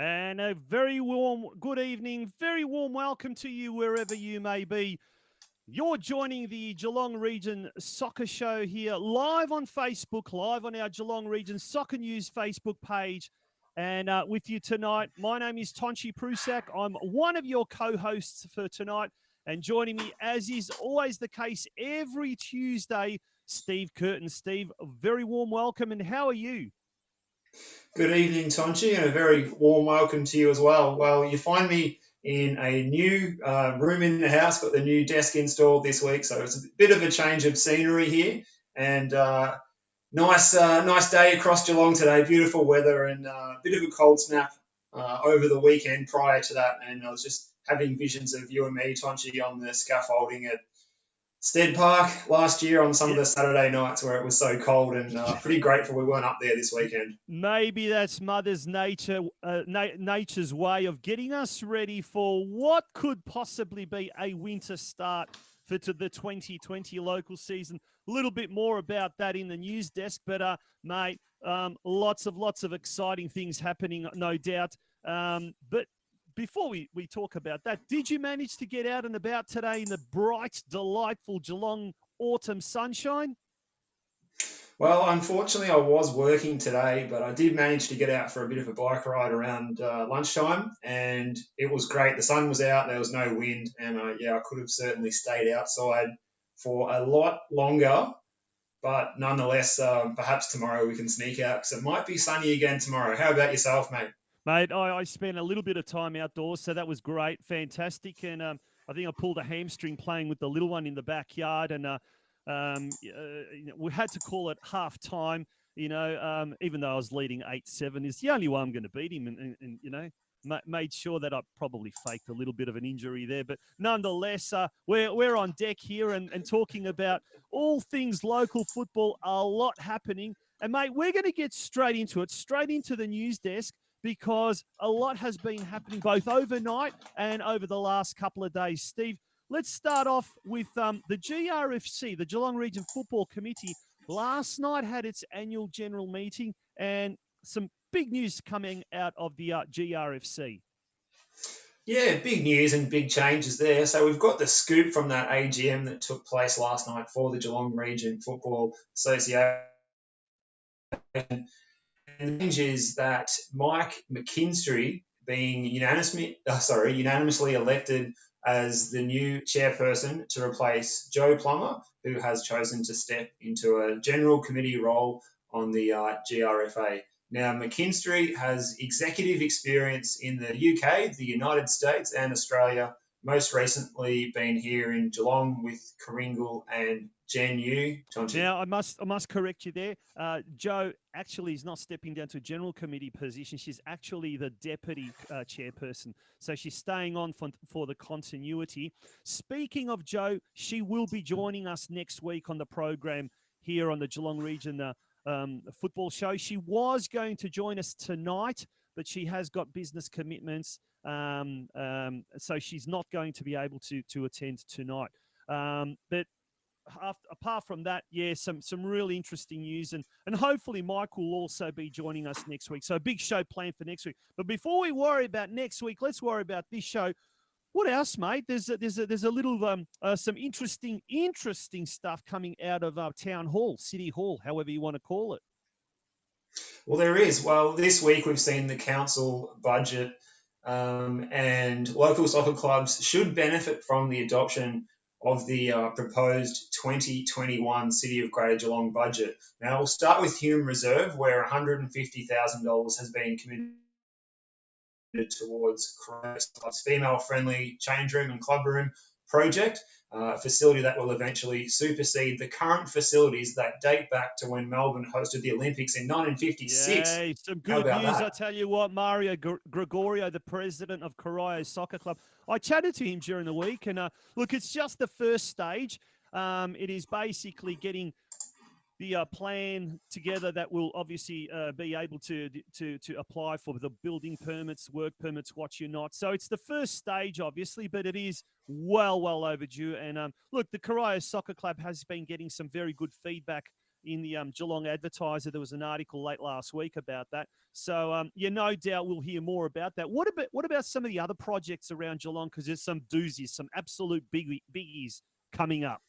And a very warm good evening, very warm welcome to you wherever you may be. You're joining the Geelong Region Soccer Show here live on Facebook, live on our Geelong Region Soccer News Facebook page. And with you tonight, my name is Tonci Prusac. I'm one of your co-hosts for tonight. And joining me, as is always the case every Tuesday, Steve Curtin. Steve, a very warm welcome. And how are you? Good evening, Tonci, and a very warm welcome to you as well. Well, you find me in a new room in the house, got the new desk installed this week, so it's a bit of a change of scenery here. And nice day across Geelong today, beautiful weather, and a bit of a cold snap over the weekend prior to that. And I was just having visions of you and me, Tonci, on the scaffolding at Stead Park last year on some of Yeah. the Saturday nights where it was so cold, and pretty grateful we weren't up there this weekend. Maybe that's Mother's Nature, nature's way of getting us ready for what could possibly be a winter start for the 2020 local season. A little bit more about that in the news desk, but mate, lots of exciting things happening, no doubt. But before we talk about that, did you manage to get out and about today in the bright, delightful Geelong autumn sunshine? Well, unfortunately, I was working today, but I did manage to get out for a bit of a bike ride around lunchtime, and it was great. The sun was out, there was no wind, and I could have certainly stayed outside for a lot longer. But nonetheless, perhaps tomorrow we can sneak out because it might be sunny again tomorrow. How about yourself, mate? Mate, I spent a little bit of time outdoors, so that was great, fantastic. And I think I pulled a hamstring playing with the little one in the backyard, and we had to call it half time. Even though I was leading 8-7, is the only way I'm going to beat him, and made sure that I probably faked a little bit of an injury there. But nonetheless, we're on deck here and talking about all things local football, a lot happening. And mate, we're going to get straight into it, straight into the news desk, because a lot has been happening both overnight and over the last couple of days. Steve, let's start off with the GRFC, the Geelong Region Football Committee. Last night had its annual general meeting, and some big news coming out of the GRFC. Yeah, big news and big changes there. So we've got the scoop from that AGM that took place last night for the Geelong Region Football Association. And the change is that Mike McKinstry being unanimously elected as the new chairperson to replace Joe Plummer, who has chosen to step into a general committee role on the GRFA. Now, McKinstry has executive experience in the UK, the United States, and Australia. Most recently, been here in Geelong with Coringal and Jen Yu. Now, I must correct you there. Joe actually is not stepping down to a general committee position. She's actually the deputy chairperson. So she's staying on for the continuity. Speaking of Joe, she will be joining us next week on the program here on the Geelong Region football show. She was going to join us tonight, but she has got business commitments. So she's not going to be able to attend tonight. But apart from that, yeah, some really interesting news, and hopefully Mike will also be joining us next week. So a big show planned for next week. But before we worry about next week, let's worry about this show. What else, mate? There's a little some interesting stuff coming out of Town Hall, City Hall, however you want to call it. Well, there is. Well, this week we've seen the council budget, and local soccer clubs should benefit from the adoption of the proposed 2021 City of Greater Geelong budget. Now, we'll start with Hume Reserve, where $150,000 has been committed towards Club's female-friendly change room and club room project, a facility that will eventually supersede the current facilities that date back to when Melbourne hosted the Olympics in 1956. Yay, some How good about news. I that? tell you what, Mario Gregorio, the president of Corio Soccer Club, I chatted to him during the week, and look, it's just the first stage. It is basically getting the plan together that will obviously be able to apply for the building permits, work permits, what you're not. So it's the first stage, obviously, but it is well overdue. And look, the Corio Soccer Club has been getting some very good feedback in the Geelong Advertiser. There was an article late last week about that. So no doubt we'll hear more about that. What about some of the other projects around Geelong? Because there's some doozies, some absolute biggies coming up.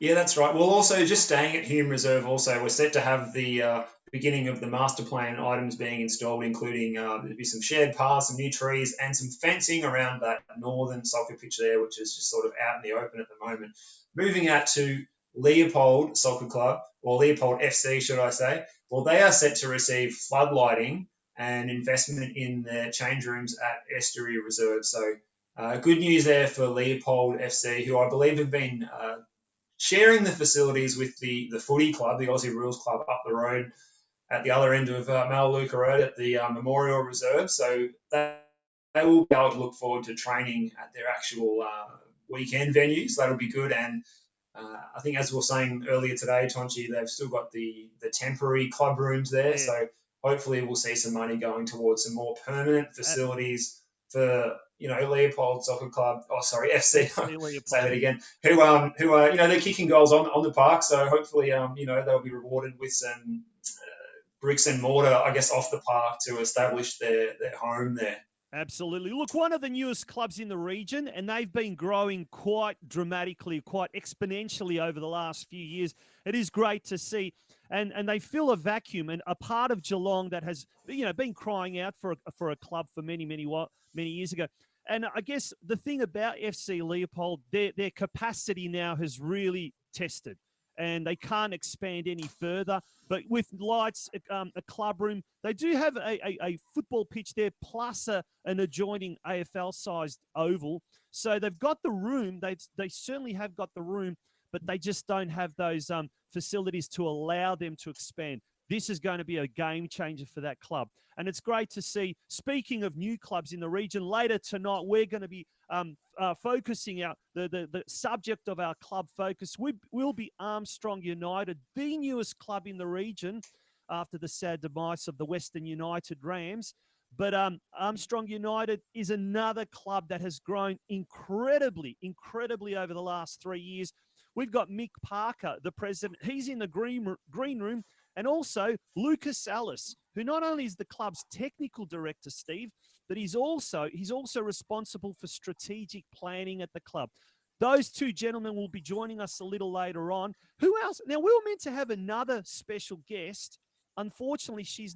Yeah, that's right. Well, also just staying at Hume Reserve, also we're set to have the beginning of the master plan items being installed, including there'll be some shared paths, some new trees, and some fencing around that northern soccer pitch there, which is just sort of out in the open at the moment. Moving out to Leopold Soccer Club, or Leopold FC, should I say? Well, they are set to receive floodlighting and investment in their change rooms at Estuary Reserve. So good news there for Leopold FC, who I believe have been sharing the facilities with the footy club, the Aussie Rules Club, up the road at the other end of Melaleuca Road at the Memorial Reserve. So they will be able to look forward to training at their actual weekend venues. That'll be good. And I think, as we were saying earlier today, Tonci, they've still got the temporary club rooms there. Yeah. So hopefully we'll see some money going towards some more permanent facilities for Leopold Soccer Club. Oh, sorry, FC. Say that again. Who are they're kicking goals on the park. So hopefully they'll be rewarded with some bricks and mortar, I guess, off the park to establish their home there. Absolutely. Look, one of the newest clubs in the region, and they've been growing quite dramatically, quite exponentially over the last few years. It is great to see. And they fill a vacuum, and a part of Geelong that has been crying out for a club for many years ago. And I guess the thing about FC Leopold, their capacity now has really tested, and they can't expand any further. But with lights, a club room, they do have a football pitch there, plus an adjoining AFL-sized oval. So they've got the room. They certainly have got the room, but they just don't have those facilities to allow them to expand. This is going to be a game changer for that club. And it's great to see. Speaking of new clubs in the region, later tonight, we're going to be focusing out the subject of our club focus will be Armstrong United, the newest club in the region after the sad demise of the Western United Rams. But Armstrong United is another club that has grown incredibly over the last 3 years. We've got Mick Parker, the president. He's in the green room. And also Lucas Ellis, who not only is the club's technical director, Steve, but he's also responsible for strategic planning at the club. Those two gentlemen will be joining us a little later on. Who else? Now, we were meant to have another special guest. Unfortunately, she's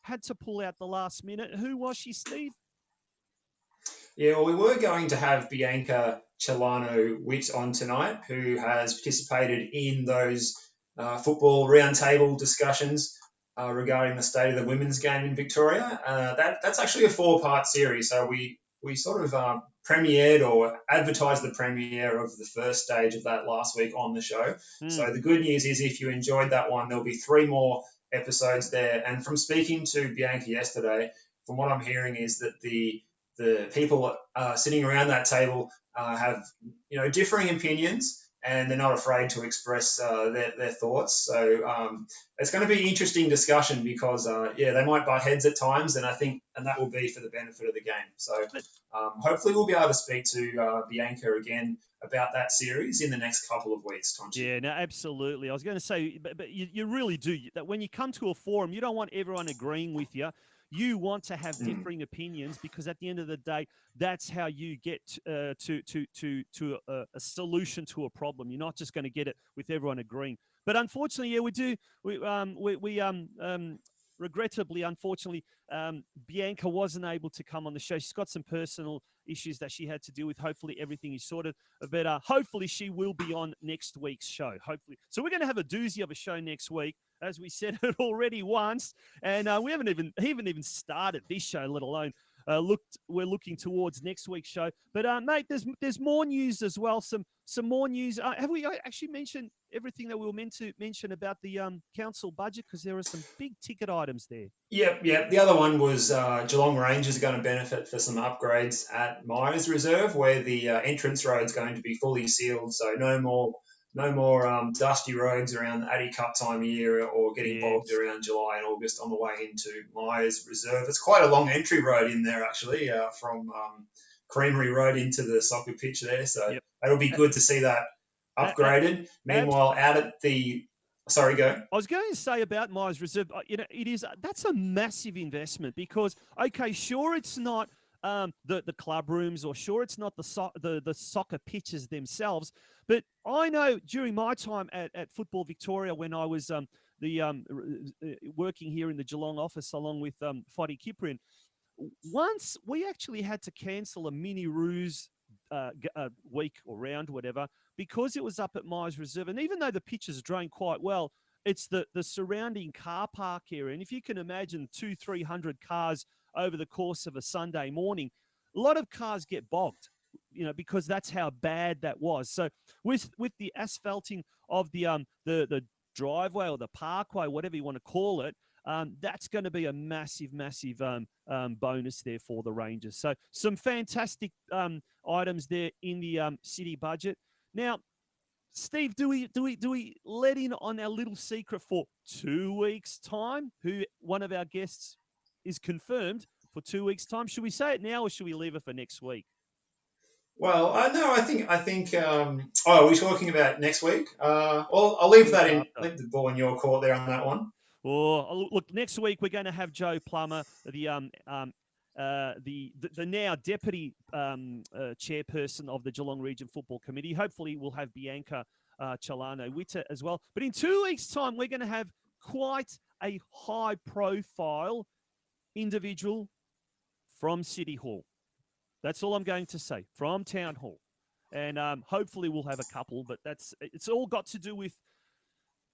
had to pull out the last minute. Who was she, Steve? Yeah, well, we were going to have Bianca Celano-Witt on tonight, who has participated in those football roundtable discussions regarding the state of the women's game in Victoria. That's actually a 4-part series. So we sort of premiered or advertised the premiere of the first stage of that last week on the show. So the good news is, if you enjoyed that one, there'll be 3 more episodes there. And from speaking to Bianca yesterday, from what I'm hearing is that the people sitting around that table have differing opinions, and they're not afraid to express their thoughts. So it's going to be an interesting discussion because, they might butt heads at times, and that will be for the benefit of the game. So hopefully we'll be able to speak to Bianca again about that series in the next couple of weeks, Tonci. Yeah, no, absolutely. I was going to say, but you really do. That when you come to a forum, you don't want everyone agreeing with you. You want to have differing opinions, because at the end of the day, that's how you get to a solution to a problem. You're not just going to get it with everyone agreeing. But unfortunately, yeah, we do. Regrettably, unfortunately, Bianca wasn't able to come on the show. She's got some personal issues that she had to deal with. Hopefully everything is sorted. But hopefully she will be on next week's show. Hopefully. So we're going to have a doozy of a show next week. As we said it already once, and we haven't even started this show, let alone we're looking towards next week's show. But mate, there's more news as well. Some more news. Have we actually mentioned everything that we were meant to mention about the council budget? Because there are some big ticket items there. Yep. The other one was Geelong Rangers are going to benefit for some upgrades at Myers Reserve, where the entrance road is going to be fully sealed. So no more dusty roads around the Addy Cup time of year, or getting bogged around July and August on the way into Myers Reserve. It's quite a long entry road in there, actually, from Creamery Road into the soccer pitch there. So That'll be good to see that upgraded. Meanwhile, out at the Sorry, go. I was going to say about Myers Reserve, that's a massive investment because, okay, sure, it's not the club rooms, or sure, it's not the soccer pitches themselves, but I know during my time at Football Victoria, when I was working here in the Geelong office along with Foddy Kiprin, once we actually had to cancel a mini ruse week or round, whatever, because it was up at Myers Reserve. And even though the pitches drain quite well, it's the surrounding car park area. And if you can imagine 300 cars over the course of a Sunday morning, a lot of cars get bogged, because that's how bad that was. So with the asphalting of the driveway or the parkway, whatever you want to call it, that's going to be a massive, massive bonus there for the Rangers. So some fantastic items there in the city budget. Now, Steve, do we let in on our little secret for 2 weeks' time? Who one of our guests is confirmed for 2 weeks' time? Should we say it now, or should we leave it for next week? Well, no, I think. Are we talking about next week? Well, I'll leave the ball in your court there on that one. Well, look, next week we're going to have Joe Plummer, the now deputy chairperson of the Geelong Region Football Committee. Hopefully, we'll have Bianca Chalano-Witter as well. But in 2 weeks' time, we're going to have quite a high-profile individual from City Hall. That's all I'm going to say, from Town Hall. And hopefully we'll have a couple, but it's all got to do with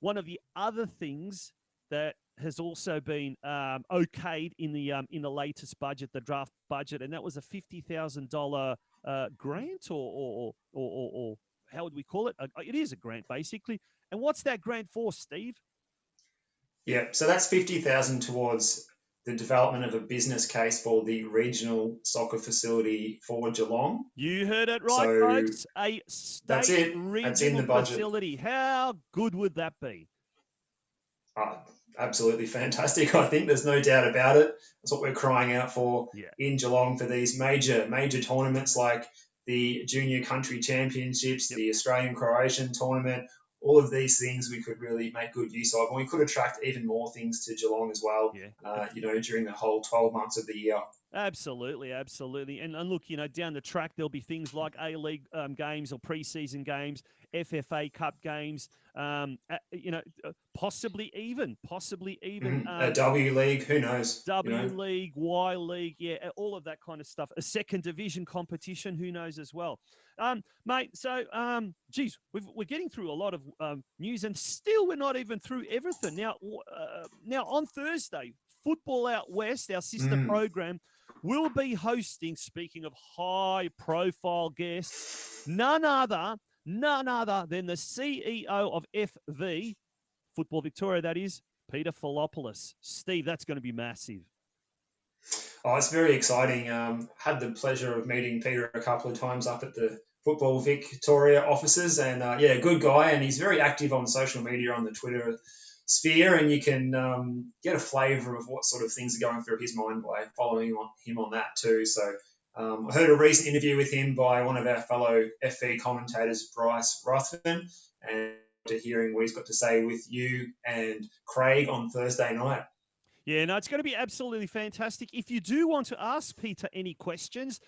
one of the other things that has also been okayed in the latest budget, the draft budget, and that was a $50,000 grant, or how would we call it? It is a grant, basically. And what's that grant for, Steve? Yeah, so that's $50,000 towards the development of a business case for the regional soccer facility for Geelong. You heard it right, folks. A state regional facility. How good would that be? Absolutely fantastic. I think there's no doubt about it. That's what we're crying out for in Geelong for these major tournaments like the Junior Country Championships, the Australian Croatian tournament. All of these things we could really make good use of, and we could attract even more things to Geelong as well, during the whole 12 months of the year. Absolutely. And look, down the track, there'll be things like A-League games or pre-season games, FFA Cup games, possibly even a W League, who knows? League, Y League, all of that kind of stuff. A second division competition, who knows as well. Mate, so, we're getting through a lot of news, and still we're not even through everything. Now on Thursday, Football Out West, our sister program, will be hosting, speaking of high-profile guests, none other than the CEO of FV, Football Victoria, that is, Peter Filopoulos. Steve, that's going to be massive. Oh, it's very exciting. Had the pleasure of meeting Peter a couple of times up at the Football Victoria offices, and good guy, and he's very active on social media, on the Twitter sphere, and you can get a flavour of what sort of things are going through his mind by following him on that too. So I heard a recent interview with him by one of our fellow FV commentators, Bryce Ruthven, and to hearing what he's got to say with you and Craig on Thursday night. Yeah, no, it's going to be absolutely fantastic. If you do want to ask Peter any questions,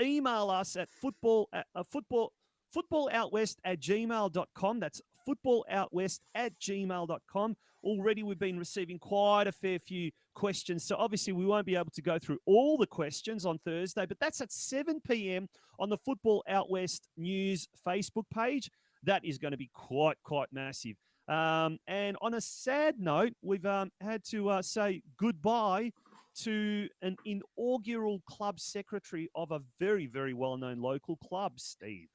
email us at footballoutwest@gmail.com. That's footballoutwest@gmail.com. Already we've been receiving quite a fair few questions, so obviously we won't be able to go through all the questions on Thursday, but that's at 7 p.m. on the Football Out West News Facebook page. That is going to be quite massive. And on a sad note, we've had to say goodbye to an inaugural club secretary of a very, very well-known local club, Steve.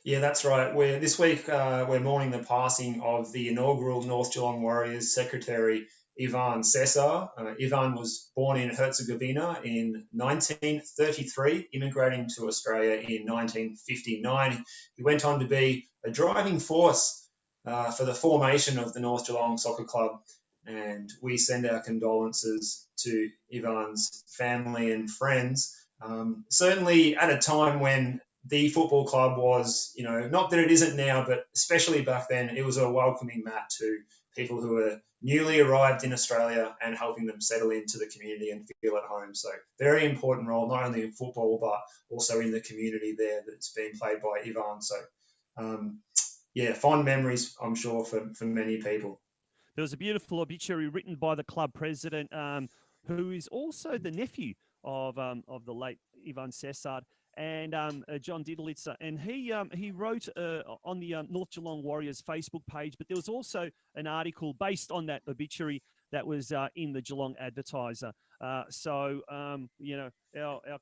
Yeah, that's right. This week we're mourning the passing of the inaugural North Geelong Warriors secretary, Ivan Cesar. Ivan was born in Herzegovina in 1933, immigrating to Australia in 1959. He went on to be a driving force for the formation of the North Geelong Soccer Club, and we send our condolences to Ivan's family and friends. Certainly at a time when the football club was, not that it isn't now, but especially back then, it was a welcoming mat to people who were newly arrived in Australia and helping them settle into the community and feel at home. So very important role, not only in football, but also in the community there that's being played by Ivan. So, fond memories, I'm sure, for many people. There was a beautiful obituary written by the club president, who is also the nephew of the late Ivan Sessard, and John Didelitzer. And he wrote on the North Geelong Warriors Facebook page, but there was also an article based on that obituary that was in the Geelong Advertiser. Our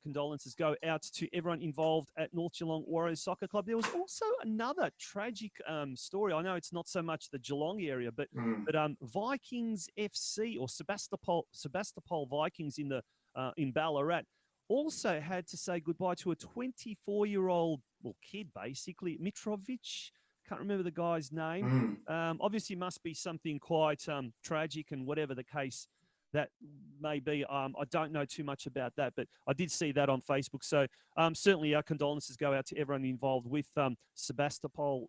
condolences go out to everyone involved at North Geelong Warriors Soccer Club. There was also another tragic story. I know it's not so much the Geelong area, but Vikings FC, or Sebastopol Vikings in Ballarat, also had to say goodbye to a 24-year-old kid, basically, Mitrovic. Can't remember the guy's name. Obviously, must be something quite tragic, and whatever the case that may be. I don't know too much about that, but I did see that on Facebook. So certainly our condolences go out to everyone involved with Sebastopol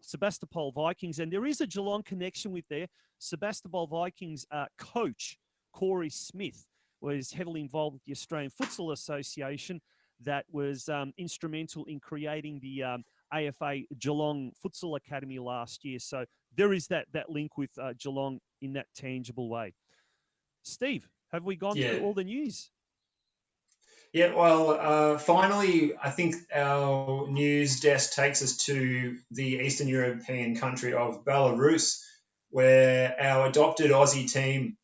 Vikings. And there is a Geelong connection with their Sebastopol Vikings coach, Corey Smith, was heavily involved with the Australian Futsal Association, that was instrumental in creating the AFA Geelong Futsal Academy last year. So there is that link with Geelong in that tangible way. Steve, have we gone through all the news? Yeah, well, finally, I think our news desk takes us to the Eastern European country of Belarus, where our adopted Aussie team,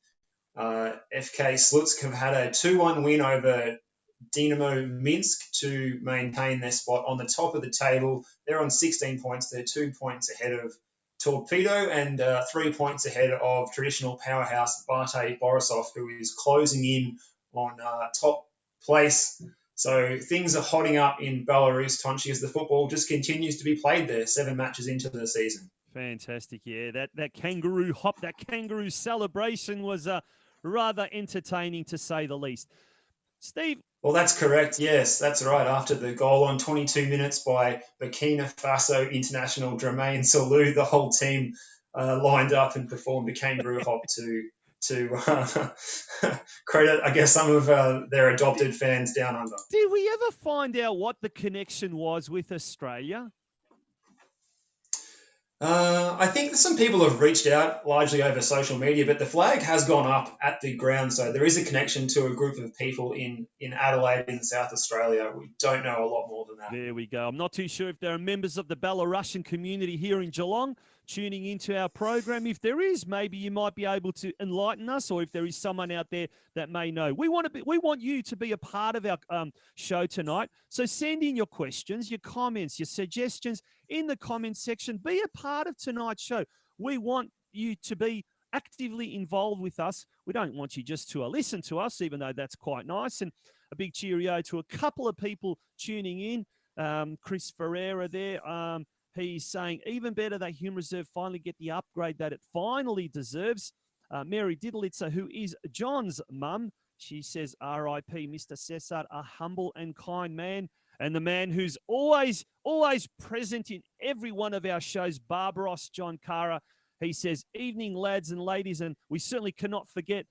FK Slutsk, have had a 2-1 win over Dynamo Minsk to maintain their spot on the top of the table. They're on 16 points. They're 2 points ahead of Torpedo and 3 points ahead of traditional powerhouse Bate Borisov, who is closing in on top place. So things are hotting up in Belarus, Tonci, as the football just continues to be played there 7 matches into the season. Fantastic. Yeah, that kangaroo hop, that kangaroo celebration was rather entertaining, to say the least. Steve? Well, that's correct. Yes, that's right. After the goal on 22 minutes by Burkina Faso international Dramain Salou, the whole team lined up and performed a kangaroo hop to credit, I guess, some of their adopted fans down under. Did we ever find out what the connection was with Australia? I think some people have reached out largely over social media, but the flag has gone up at the ground. So there is a connection to a group of people in Adelaide in South Australia. We don't know a lot more than that. There we go. I'm not too sure if there are members of the Belarusian community here in Geelong tuning into our program. If there is, maybe you might be able to enlighten us, or if there is someone out there that may know. We want you to be a part of our show tonight. So send in your questions, your comments, your suggestions in the comments section. Be a part of tonight's show. We want you to be actively involved with us. We don't want you just to listen to us, even though that's quite nice. And a big cheerio to a couple of people tuning in. Chris Ferreira there. He's saying, even better that Hume Reserve finally get the upgrade that it finally deserves. Mary Didelitzer, who is John's mum, she says, R.I.P. Mr. Sessard, a humble and kind man, and the man who's always present in every one of our shows, Barbaros John Cara. He says, evening, lads and ladies, and we certainly cannot forget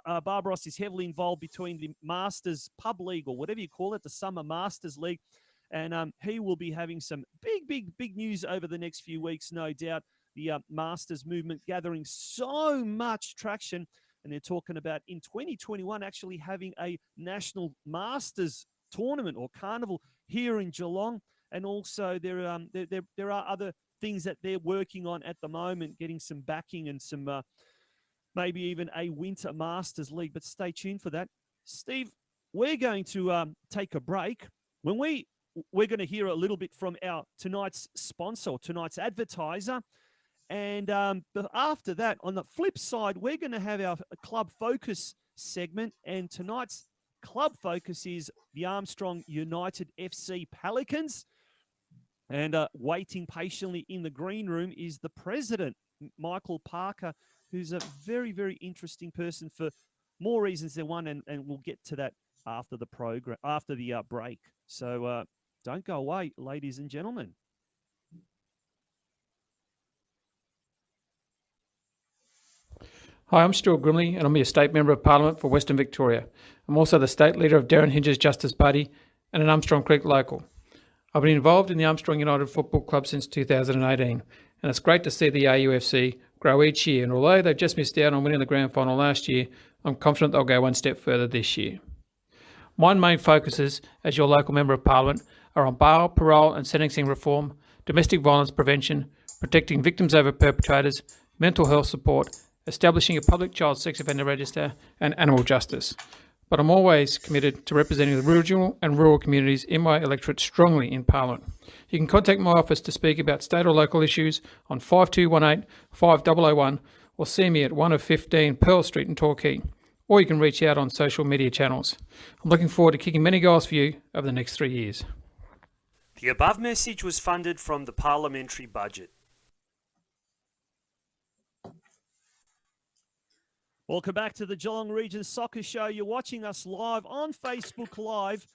Barbaros is heavily involved between the Masters Pub League, or whatever you call it, the Summer Masters League. And he will be having some big news over the next few weeks, no doubt. The Masters movement gathering so much traction. And they're talking about in 2021 actually having a national Masters tournament or carnival here in Geelong. And also there are other things that they're working on at the moment, getting some backing and some maybe even a Winter Masters League. But stay tuned for that. Steve, we're going to take a break. When we're going to hear a little bit from our tonight's sponsor, tonight's advertiser. And after that, on the flip side, we're going to have our Club Focus segment. And tonight's Club Focus is the Armstrong United FC Pelicans. And waiting patiently in the green room is the president, Michael Parker, who's a very, very interesting person for more reasons than one. And we'll get to that after the program, after the break. So Don't go away, ladies and gentlemen. Hi, I'm Stuart Grimley and I'm the State Member of Parliament for Western Victoria. I'm also the State Leader of Darren Hinge's Justice Party and an Armstrong Creek local. I've been involved in the Armstrong United Football Club since 2018, and it's great to see the AUFC grow each year, and although they've just missed out on winning the grand final last year, I'm confident they'll go one step further this year. My main focuses as your local Member of Parliament are on bail, parole and sentencing reform, domestic violence prevention, protecting victims over perpetrators, mental health support, establishing a public child sex offender register and animal justice. But I'm always committed to representing the regional and rural communities in my electorate strongly in Parliament. You can contact my office to speak about state or local issues on 5218 5001 or see me at 1 of 15 Pearl Street in Torquay, or you can reach out on social media channels. I'm looking forward to kicking many goals for you over the next 3 years. The above message was funded from the parliamentary budget. Welcome back to the Geelong Region Soccer Show. You're watching us live on Facebook Live,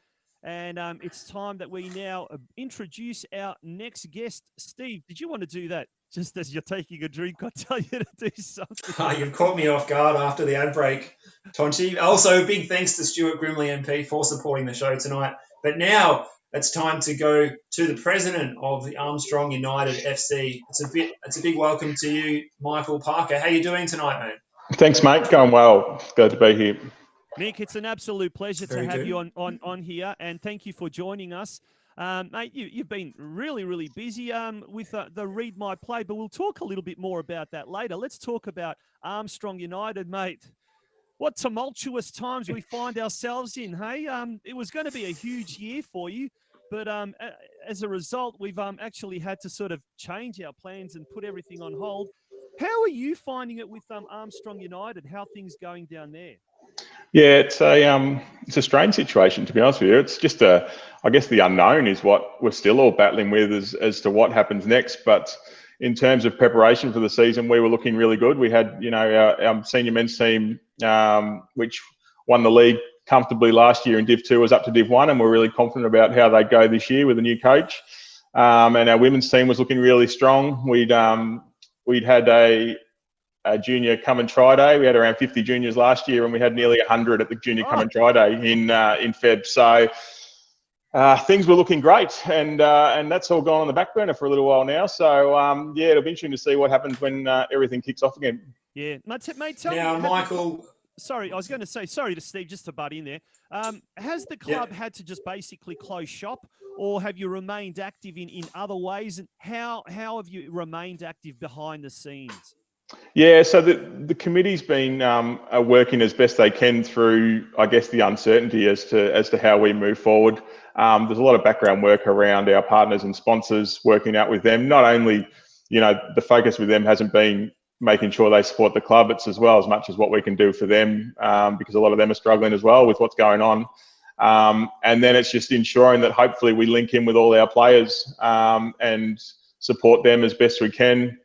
and it's time that we now introduce our next guest. Steve, did you want to do that just as you're taking a drink? I tell you to do something. You've caught me off guard after the ad break, Tonci. Also, big thanks to Stuart Grimley MP for supporting the show tonight. But now it's time to go to the president of the Armstrong United FC. It's a big welcome to you, Michael Parker. How are you doing tonight, mate? Thanks, mate. Going well. Glad to be here. Nick, it's an absolute pleasure Very to have good. you on here, and thank you for joining us. Mate, you've been really busy with the Read My Play, but we'll talk a little bit more about that later. Let's talk about Armstrong United, mate. What tumultuous times we find ourselves in, hey? It was going to be a huge year for you, but as a result, we've actually had to sort of change our plans and put everything on hold. How are you finding it with Armstrong United? How are things going down there? Yeah, it's a strange situation, to be honest with you. It's just I guess the unknown is what we're still all battling with as to what happens next. But in terms of preparation for the season, we were looking really good. We had, our senior men's team, which won the league comfortably last year in Div 2, was up to Div 1, and we're really confident about how they go this year with a new coach. And our women's team was looking really strong. We'd had a junior come and try day. We had around 50 juniors last year, and we had nearly 100 at the junior come and try day in Feb. So things were looking great, and that's all gone on the back burner for a little while now. So yeah, it'll be interesting to see what happens when everything kicks off again. Yeah, mate, tell Now, me, Michael. Sorry, I was going to say, sorry to Steve, just to butt in there. Has the club had to just basically close shop, or have you remained active in other ways? And how have you remained active behind the scenes? Yeah, so the committee's been working as best they can through, I guess, the uncertainty as to how we move forward. There's a lot of background work around our partners and sponsors, working out with them. Not only, the focus with them hasn't been making sure they support the club, it's as much as what we can do for them, because a lot of them are struggling as well with what's going on. And then it's just ensuring that hopefully we link in with all our players and support them as best we can.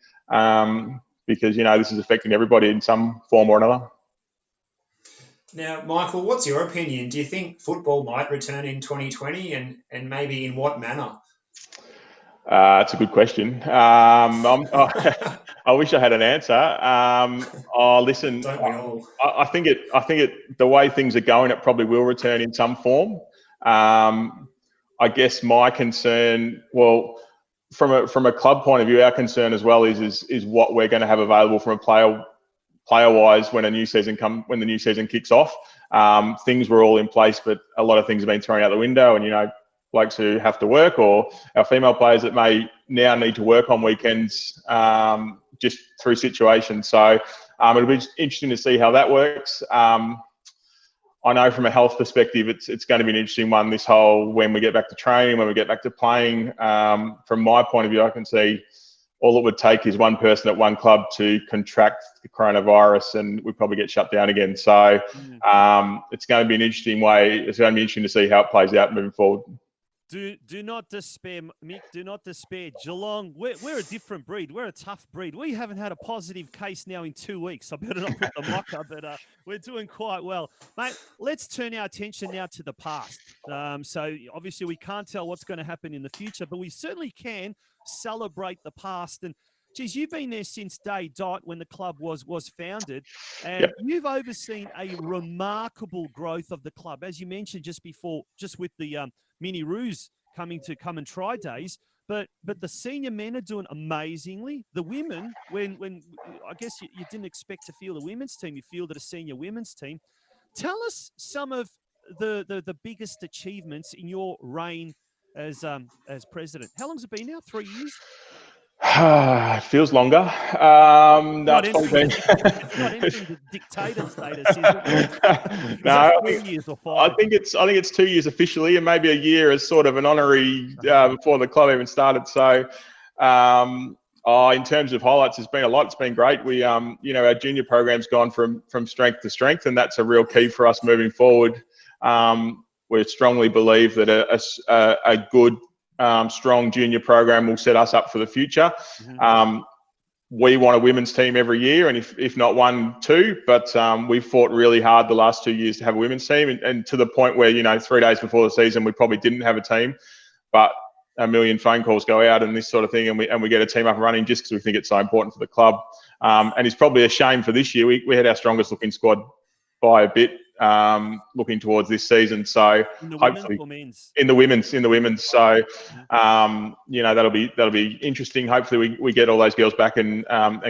Because, this is affecting everybody in some form or another. Now, Michael, what's your opinion? Do you think football might return in 2020, and maybe in what manner? That's a good question. I wish I had an answer. Listen, Don't we all? I think the way things are going, it probably will return in some form. I guess my concern, from a club point of view, our concern as well is what we're going to have available from a player wise when the new season kicks off. Things were all in place, but a lot of things have been thrown out the window, and blokes who have to work, or our female players that may now need to work on weekends just through situations. So it'll be interesting to see how that works. I know from a health perspective, it's going to be an interesting one, this whole when we get back to training, when we get back to playing. From my point of view, I can see all it would take is one person at one club to contract the coronavirus and we'd probably get shut down again. So it's going to be an interesting way. It's going to be interesting to see how it plays out moving forward. Do not despair, Mick. Do not despair. Geelong, we're a different breed. We're a tough breed. We haven't had a positive case now in 2 weeks. I better not put the mocker, but we're doing quite well. Mate, let's turn our attention now to the past. So obviously we can't tell what's going to happen in the future, but we certainly can celebrate the past. And geez, you've been there since day dot when the club was founded, and Yep. you've overseen a remarkable growth of the club, as you mentioned just before, just with the Mini Roos coming to come and try days. But the senior men are doing amazingly. The women, when I guess you didn't expect to field a women's team, you fielded a senior women's team. Tell us some of the biggest achievements in your reign as president. How long's it been now? 3 years? It feels longer. Not That's probably entering been. it's not entering the dictator status, is it? Is No, that I 4 think, years or I 5? think it's 2 years officially, and maybe a year as sort of an honorary before the club even started. So, in terms of highlights, there's been a lot. It's been great. We, our junior program's gone from strength to strength, and that's a real key for us moving forward. We strongly believe that a good, strong junior program will set us up for the future. Mm-hmm. We want a women's team every year, and if not 1, 2, but we've fought really hard the last 2 years to have a women's team, and to the point where 3 days before the season we probably didn't have a team, but a million phone calls go out and this sort of thing, and we get a team up and running just because we think it's so important for the club. And it's probably a shame for this year. We had our strongest looking squad by a bit, looking towards this season. So In the women's hopefully or men's? in the women's. So that'll be interesting. Hopefully we get all those girls back and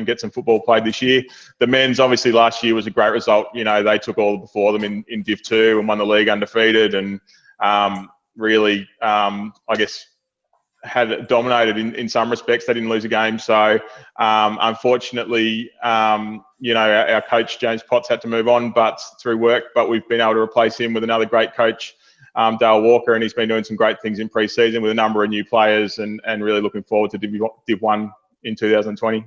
get some football played this year. The men's, obviously last year was a great result. They took all before them in Div 2 and won the league undefeated, and really I guess had dominated in some respects. They didn't lose a game. So unfortunately, our coach James Potts had to move on, but through work. But we've been able to replace him with another great coach, Dale Walker, and he's been doing some great things in pre-season with a number of new players, and really looking forward to Div 1 in 2020.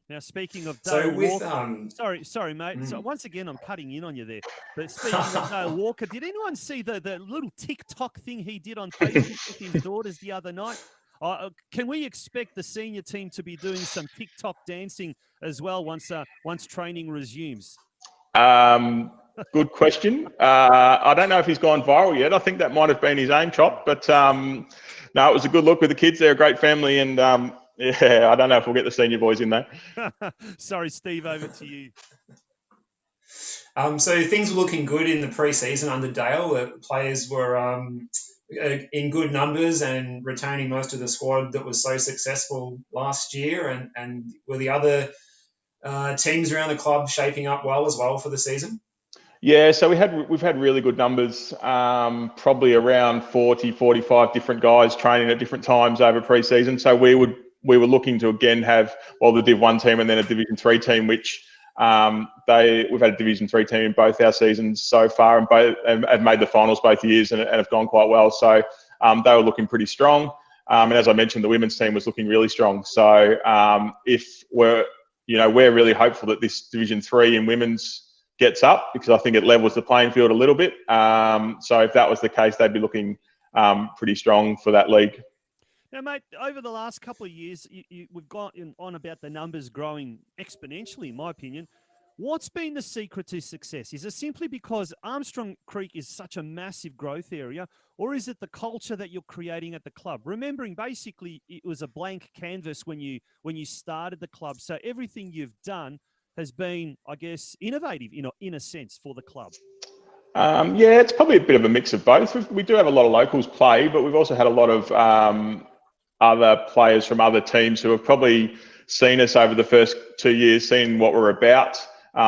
Now, speaking of Dale So with Walker, sorry, mate. So once again, I'm cutting in on you there. But speaking of Dale Walker, did anyone see the little TikTok thing he did on Facebook with his daughters the other night? Can we expect the senior team to be doing some TikTok dancing as well once training resumes? Good question. I don't know if he's gone viral yet. I think that might have been his aim shot, but no, it was a good look with the kids. They're a great family, and yeah, I don't know if we'll get the senior boys in there. Sorry, Steve, over to you. So things were looking good in the pre-season under Dale. The players were in good numbers and retaining most of the squad that was so successful last year, and were the other teams around the club shaping up well as well for the season? Yeah, so we've had really good numbers, probably around 40, 45 different guys training at different times over pre-season. So we were looking to again have the Div 1 team and then a Division 3 team, which we've had a Division 3 team in both our seasons so far, and both have made the finals both years and have gone quite well. So they were looking pretty strong, and as I mentioned, the women's team was looking really strong. So if we're really hopeful that this Division 3 in women's gets up, because I think it levels the playing field a little bit. So if that was the case, they'd be looking pretty strong for that league. Now, mate, over the last couple of years, we've gone on about the numbers growing exponentially, in my opinion. What's been the secret to success? Is it simply because Armstrong Creek is such a massive growth area, or is it the culture that you're creating at the club? Remembering basically it was a blank canvas when you started the club, so everything you've done has been, I guess, innovative in a sense for the club. Yeah, it's probably a bit of a mix of both. We do have a lot of locals play, but we've also had a lot of other players from other teams who have probably seen us over the first 2 years, seen what we're about,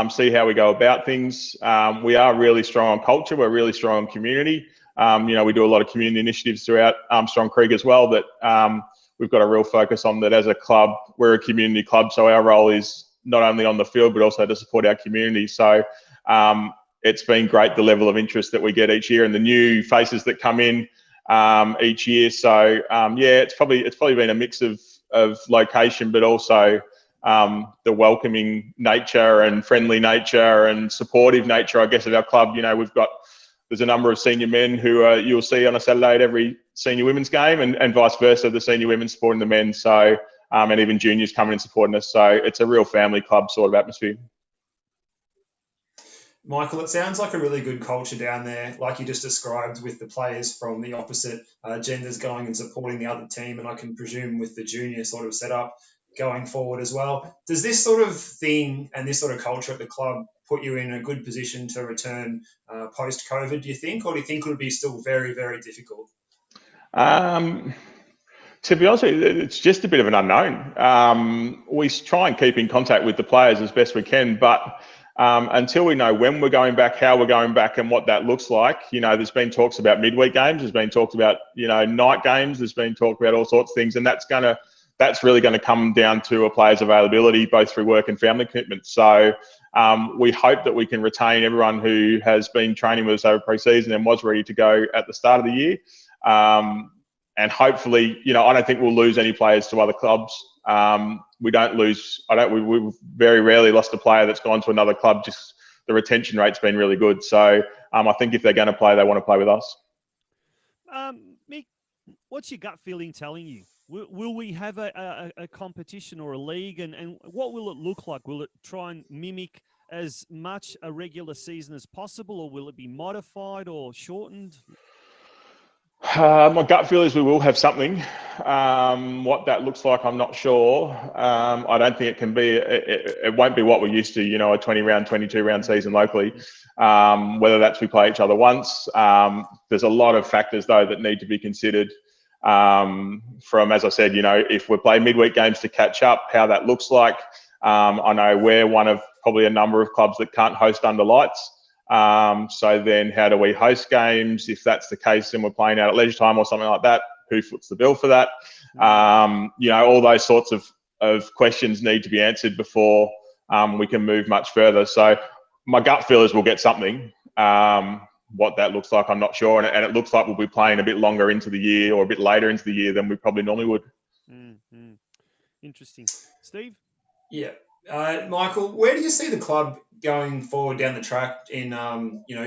see how we go about things. We are really strong on culture. We're really strong on community. We do a lot of community initiatives throughout Armstrong Creek as well that we've got a real focus on. That as a club, we're a community club, so our role is not only on the field but also to support our community. So it's been great, the level of interest that we get each year and the new faces that come in each year. So yeah, it's probably been a mix of location, but also the welcoming nature and friendly nature and supportive nature, I guess, of our club. We've got there's a number of senior men who you'll see on a Saturday at every senior women's game, and vice versa, the senior women supporting the men. So, and even juniors coming and supporting us. So it's a real family club sort of atmosphere. Michael, it sounds like a really good culture down there, like you just described, with the players from the opposite genders going and supporting the other team, and I can presume with the junior sort of setup going forward as well. Does this sort of thing and this sort of culture at the club put you in a good position to return post-COVID, do you think, or do you think it would be still very, very difficult? To be honest with you, it's just a bit of an unknown. We try and keep in contact with the players as best we can, but until we know when we're going back, how we're going back, and what that looks like, there's been talks about midweek games, there's been talks about, night games, there's been talk about all sorts of things, and that's really going to come down to a player's availability, both through work and family commitments. So we hope that we can retain everyone who has been training with us over pre-season and was ready to go at the start of the year. And hopefully, I don't think we'll lose any players to other clubs. We very rarely lost a player that's gone to another club. Just the retention rate's been really good. So I think if they're going to play, they want to play with us. Mick, what's your gut feeling telling you? Will we have a competition or a league, and what will it look like? Will it try and mimic as much a regular season as possible, or will it be modified or shortened? My gut feel is we will have something. What that looks like, I'm not sure. I don't think it can be. It won't be what we're used to. A 20-round, 22-round season locally. Whether that's we play each other once. There's a lot of factors though that need to be considered. From, as I said, if we play midweek games to catch up, how that looks like. I know we're one of probably a number of clubs that can't host under lights. So then how do we host games? If that's the case, then we're playing out at leisure time or something like that. Who foots the bill for that? All those sorts of questions need to be answered before we can move much further. So my gut feel is we'll get something. What that looks like, I'm not sure. And it looks like we'll be playing a bit longer into the year or a bit later into the year than we probably normally would. Mm-hmm. Interesting. Steve? Yeah. Michael, where do you see the club going forward down the track in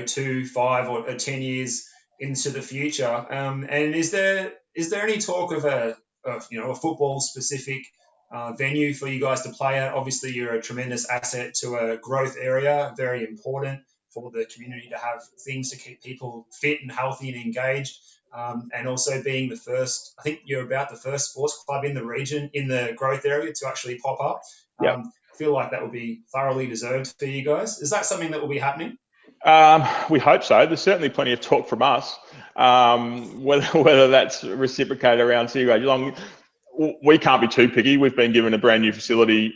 2, 5 or 10 years into the future? And is there any talk of a football specific venue for you guys to play at? Obviously, you're a tremendous asset to a growth area, very important for the community to have things to keep people fit and healthy and engaged. And also being the first, I think you're about the first sports club in the region, in the growth area, to actually pop up. Yep. I feel like that would be thoroughly deserved for you guys. Is that something that will be happening? We hope so. There's certainly plenty of talk from us. Whether that's reciprocated around City Grade Geelong, we can't be too picky. We've been given a brand new facility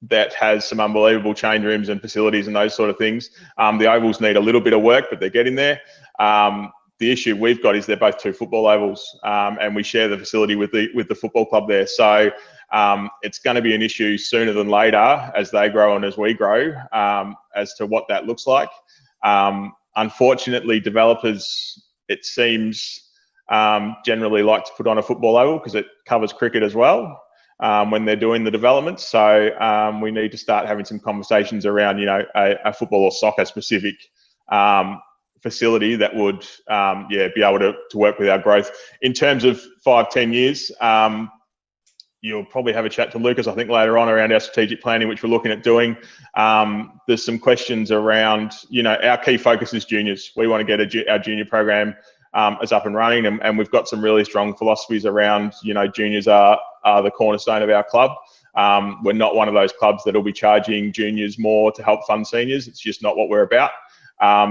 that has some unbelievable change rooms and facilities and those sort of things. The ovals need a little bit of work, but they're getting there. The issue we've got is they're both 2 football ovals, and we share the facility with the football club there. So it's going to be an issue sooner than later as they grow and as we grow, as to what that looks like. Unfortunately, developers, it seems, generally like to put on a football oval because it covers cricket as well when they're doing the development. So we need to start having some conversations around, a football or soccer specific facility that would, be able to work with our growth. In terms of 5-10 years, you'll probably have a chat to Lucas, I think, later on around our strategic planning, which we're looking at doing. There's some questions around, our key focus is juniors. We want to get our junior program is up and running, and we've got some really strong philosophies around, juniors are the cornerstone of our club. We're not one of those clubs that will be charging juniors more to help fund seniors. It's just not what we're about.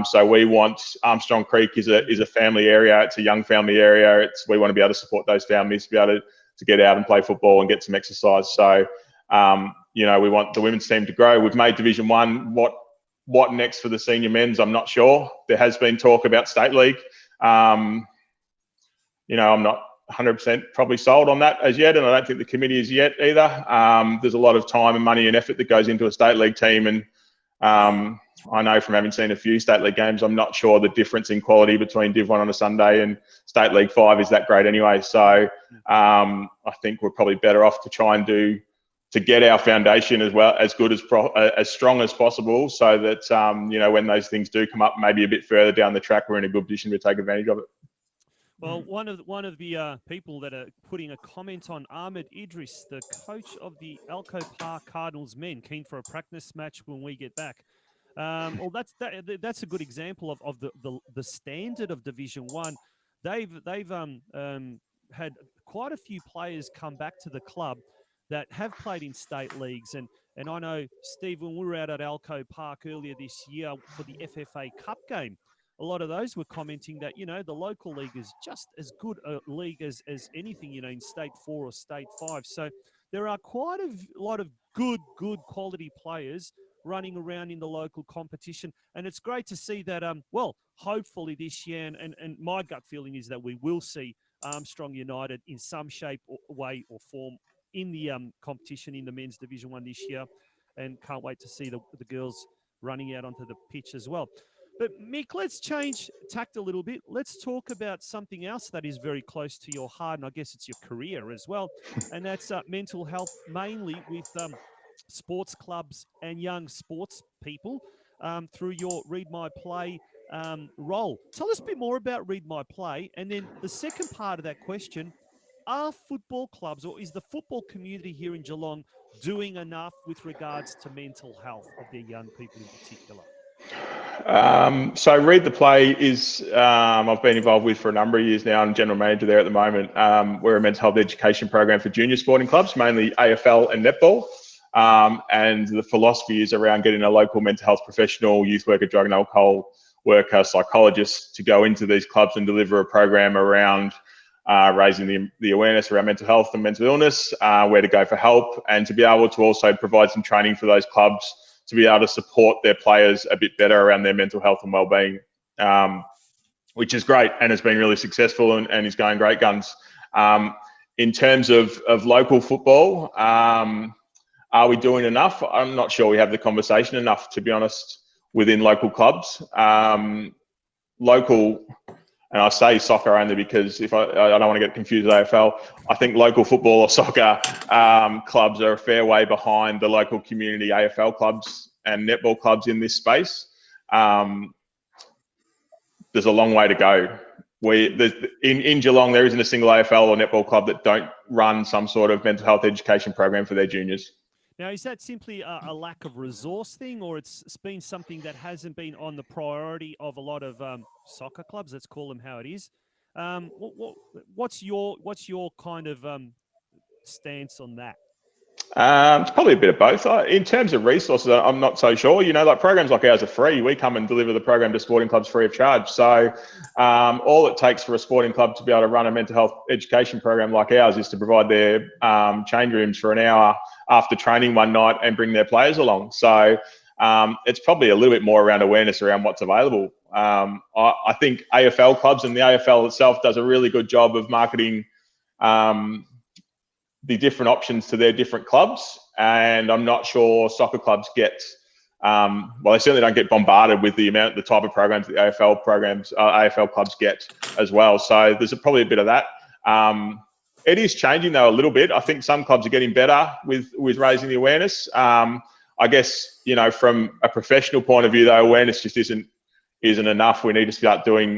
So we want, Armstrong Creek is a family area. It's a young family area. We want to be able to support those families to be able to get out and play football and get some exercise. So, we want the women's team to grow. We've made Division 1. What next for the senior men's, I'm not sure. There has been talk about State League. I'm not 100% probably sold on that as yet, and I don't think the committee is yet either. There's a lot of time and money and effort that goes into a State League team, and I know from having seen a few State League games, I'm not sure the difference in quality between Div 1 on a Sunday and State League 5 is that great anyway. So I think we're probably better off to try and do to get our foundation as well as good as strong as possible, so that when those things do come up, maybe a bit further down the track, we're in a good position to take advantage of it. Well, one of the people that are putting a comment on Ahmed Idris, the coach of the Alco Park Cardinals men, keen for a practice match when we get back. Well, that's a good example of the standard of Division 1. They've had quite a few players come back to the club that have played in state leagues, and I know, Steve, when we were out at Alco Park earlier this year for the FFA Cup game, a lot of those were commenting that, the local league is just as good a league as anything, in State 4 or State 5. So there are quite a lot of good quality players running around in the local competition. And it's great to see that, hopefully this year, and my gut feeling is that we will see Armstrong United in some shape or way or form in the competition in the men's Division 1 this year. And can't wait to see the girls running out onto the pitch as well. But Mick, let's change tact a little bit. Let's talk about something else that is very close to your heart, and I guess it's your career as well, and that's mental health, mainly with sports clubs and young sports people through your Read My Play role. Tell us a bit more about Read My Play, and then the second part of that question, are football clubs or is the football community here in Geelong doing enough with regards to mental health of their young people in particular? So Read the Play is, I've been involved with for a number of years now. I'm general manager there at the moment. We're a mental health education program for junior sporting clubs, mainly AFL and netball. And the philosophy is around getting a local mental health professional, youth worker, drug and alcohol worker, psychologist to go into these clubs and deliver a program around raising the awareness around mental health and mental illness, where to go for help, and to be able to also provide some training for those clubs to be able to support their players a bit better around their mental health and well-being, which is great and has been really successful and is going great guns. In terms of local football, are we doing enough? I'm not sure we have the conversation enough, to be honest, within local clubs. Local, and I say soccer only because if I don't want to get confused with AFL, I think local football or soccer clubs are a fair way behind the local community AFL clubs and netball clubs in this space. There's a long way to go. In Geelong, there isn't a single AFL or netball club that don't run some sort of mental health education program for their juniors. Now, is that simply a lack of resource thing, or it's been something that hasn't been on the priority of a lot of soccer clubs? Let's call them how it is. What's your kind of stance on that? It's probably a bit of both. In terms of resources, I'm not so sure. Like programs like ours are free. We come and deliver the program to sporting clubs free of charge. So all it takes for a sporting club to be able to run a mental health education program like ours is to provide their change rooms for an hour after training one night and bring their players along. So it's probably a little bit more around awareness around what's available. I think AFL clubs and the AFL itself does a really good job of marketing the different options to their different clubs, and I'm not sure soccer clubs get they certainly don't get bombarded with the type of programs the AFL clubs get as well. So there's probably a bit of that. It is changing though a little bit. I think some clubs are getting better with raising the awareness. I guess from a professional point of view though, awareness just isn't enough. We need to start doing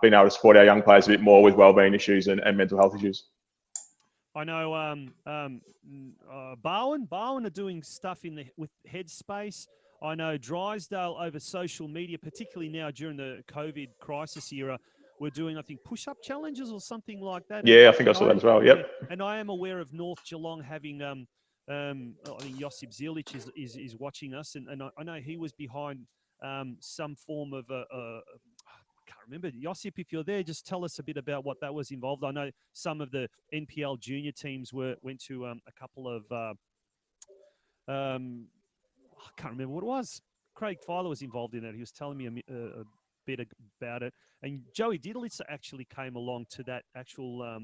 being able to support our young players a bit more with wellbeing issues and mental health issues. I know Barwon are doing stuff with Headspace. I know Drysdale over social media, particularly now during the COVID crisis era, we're doing, I think, push-up challenges or something like that. Yeah, I think I saw that as well. Yep. And I am aware of North Geelong having, I think Josip Zilic is watching us, and I know he was behind some form of I can't remember. Josip, if you're there, just tell us a bit about what that was involved. I know some of the NPL junior teams went to a couple of, I can't remember what it was. Craig Filer was involved in it. He was telling me a bit about it. And Joey Diddlitz actually came along to that actual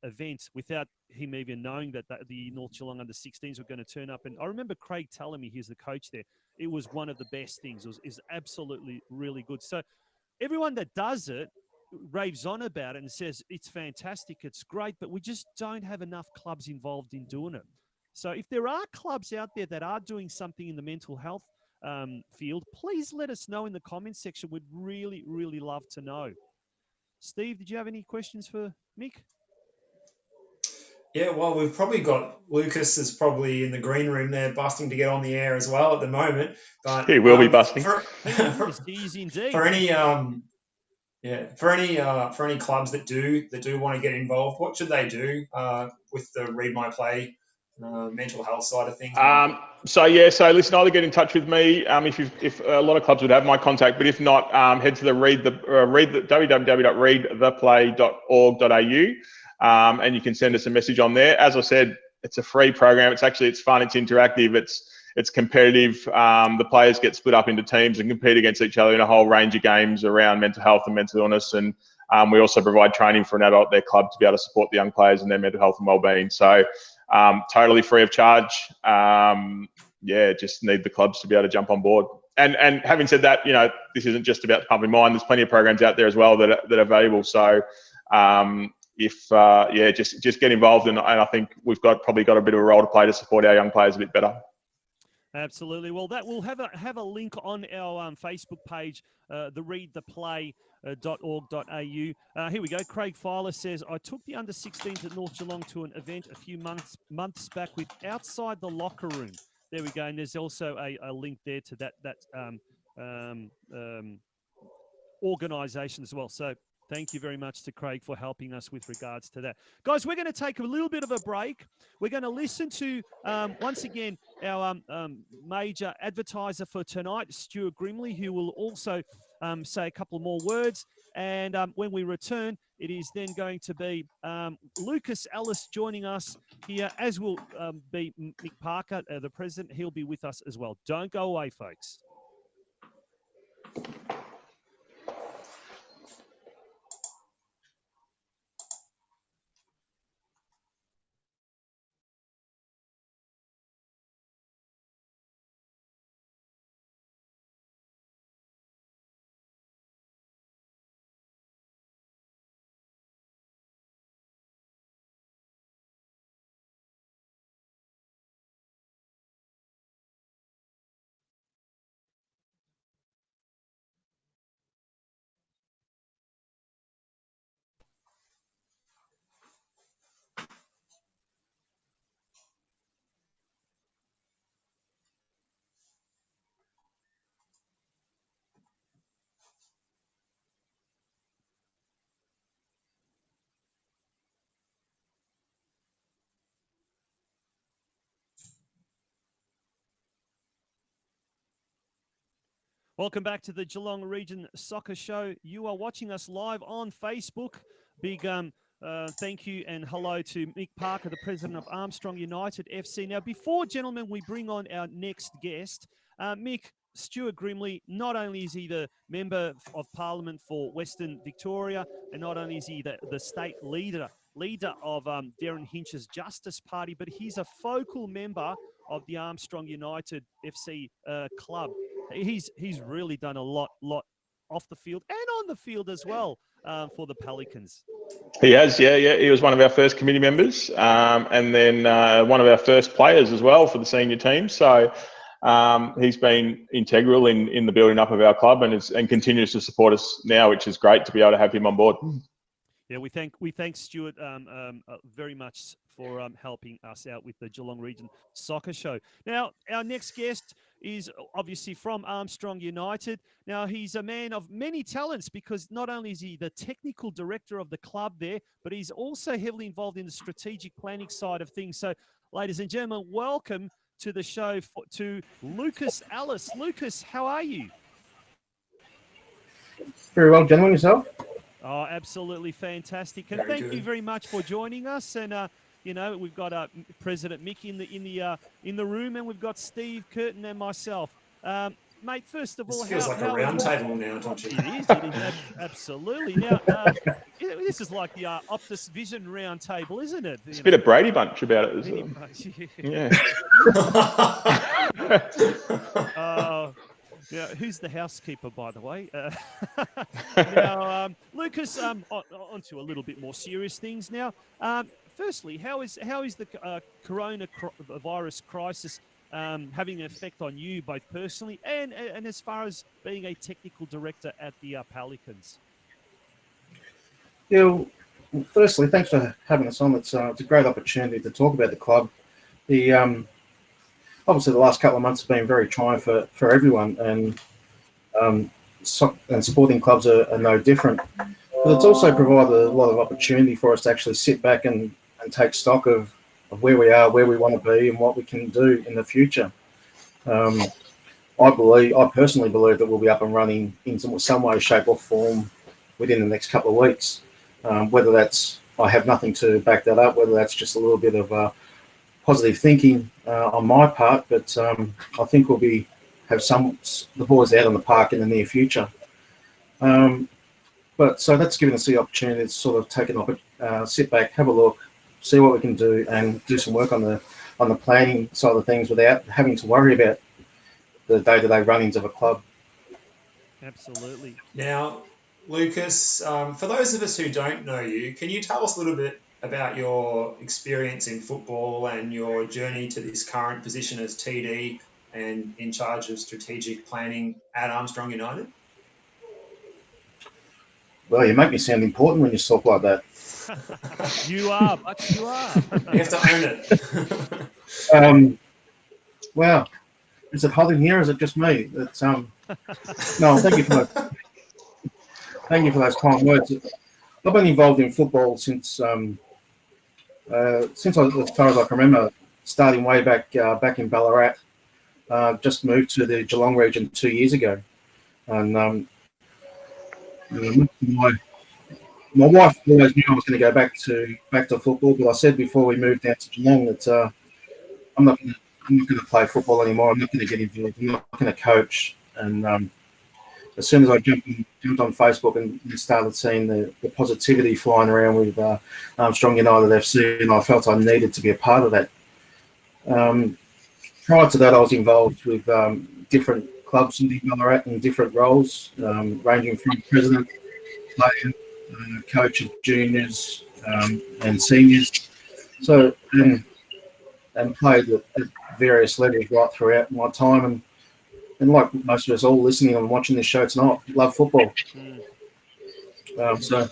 event without him even knowing that the North Geelong under-16s were going to turn up. And I remember Craig telling me, he's the coach there, it was one of the best things. It was absolutely really good. So everyone that does it raves on about it and says it's fantastic, it's great, but we just don't have enough clubs involved in doing it. So if there are clubs out there that are doing something in the mental health field, please let us know in the comments section. We'd really, really love to know. Steve, did you have any questions for Mick? Yeah, well, we've probably got Lucas is probably in the green room there, busting to get on the air as well at the moment. But He will be busting. He's indeed. For any for any clubs that do want to get involved, what should they do with the Read My Play mental health side of things? So listen, either get in touch with me if a lot of clubs would have my contact, but if not, head to the www.readtheplay.org.au. And you can send us a message on there. As I said, it's a free program. It's fun. It's interactive. It's competitive. The players get split up into teams and compete against each other in a whole range of games around mental health and mental illness. And we also provide training for an adult at their club to be able to support the young players in their mental health and wellbeing. So totally free of charge. Just need the clubs to be able to jump on board. And having said that, this isn't just about the Pumping Mind. There's plenty of programs out there as well that are valuable. So just get involved, and I think we've probably got a bit of a role to play to support our young players a bit better. Absolutely. Well, that we'll have a link on our Facebook page, the readtheplay.org.au. Here we go. Craig Filer says, I took the under-16s at North Geelong to an event a few months back with outside the locker room. There we go. And there's also a link there to that organisation as well. So thank you very much to Craig for helping us with regards to that. Guys, we're going to take a little bit of a break. We're going to listen to, once again, our major advertiser for tonight, Stuart Grimley, who will also say a couple more words. And when we return, it is then going to be Lucas Ellis joining us here, as will be Mick Parker, the president. He'll be with us as well. Don't go away, folks. Welcome back to the Geelong Region Soccer Show. You are watching us live on Facebook. Big thank you and hello to Mick Parker, the president of Armstrong United FC. Now, before, gentlemen, we bring on our next guest, Mick, Stuart Grimley, not only is he the Member of Parliament for Western Victoria, and not only is he the state leader of Darren Hinch's Justice Party, but he's a focal member of the Armstrong United FC club. He's really done a lot off the field and on the field as well for the Pelicans. He has, yeah. He was one of our first committee members, and then one of our first players as well for the senior team. So he's been integral in the building up of our club, and continues to support us now, which is great to be able to have him on board. Yeah, we thank Stuart very much for helping us out with the Geelong Region Soccer Show. Now, our next guest is obviously from Armstrong United. Now, he's a man of many talents, because not only is he the technical director of the club there, but he's also heavily involved in the strategic planning side of things. So, ladies and gentlemen, welcome to the show to Lucas Ellis. Lucas, how are you? Very well, gentlemen. Yourself? Oh, absolutely fantastic. And thank you very much for joining us. And we've got President Mick in the room, and we've got Steve Curtin and myself. Mate, first of all, this feels like a round table now, Tonci. It is absolutely. Now, this is like the Optus Vision round table, isn't it? It's a bit of Brady Bunch about it, isn't it? Yeah. Yeah, who's the housekeeper, by the way? Now, Lucas, on to a little bit more serious things now. firstly, how is the coronavirus crisis having an effect on you both personally and as far as being a technical director at the Pelicans? Yeah, well, firstly, thanks for having us on. It's a great opportunity to talk about the club. The obviously the last couple of months have been very trying for everyone, and sporting clubs are no different. But it's also provided a lot of opportunity for us to actually sit back and take stock of where we are, where we want to be, and what we can do in the future. I personally believe that we'll be up and running in some way, shape, or form within the next couple of weeks. Whether that's, I have nothing to back that up, whether that's just a little bit of positive thinking on my part, but I think we'll have the boys out on the park in the near future. But so that's given us the opportunity to sort of sit back, have a look, see what we can do, and do some work on the planning side of things without having to worry about the day-to-day runnings of a club. Absolutely. Now, Lucas, for those of us who don't know you, can you tell us a little bit about your experience in football and your journey to this current position as TD and in charge of strategic planning at Armstrong United? Well, you make me sound important when you talk like that. You are, but you are. You have to own it. Wow. Is it hot in here? Or is it just me? It's no. Thank you for those kind words. I've been involved in football since as far as I can remember, starting way back in Ballarat. Just moved to the Geelong region 2 years ago, and my wife always knew I was going to go back to football, but I said before we moved down to Geelong that I'm not going to play football anymore. I'm not going to get involved. I'm not going to coach. And as soon as I jumped on Facebook and started seeing the positivity flying around with Armstrong United FC, and I felt I needed to be a part of that. Prior to that, I was involved with different clubs in Ballarat in different roles, ranging from president, player, coach of juniors and seniors. So and played at various levels right throughout my time, and like most of us all listening and watching this show tonight, love football. So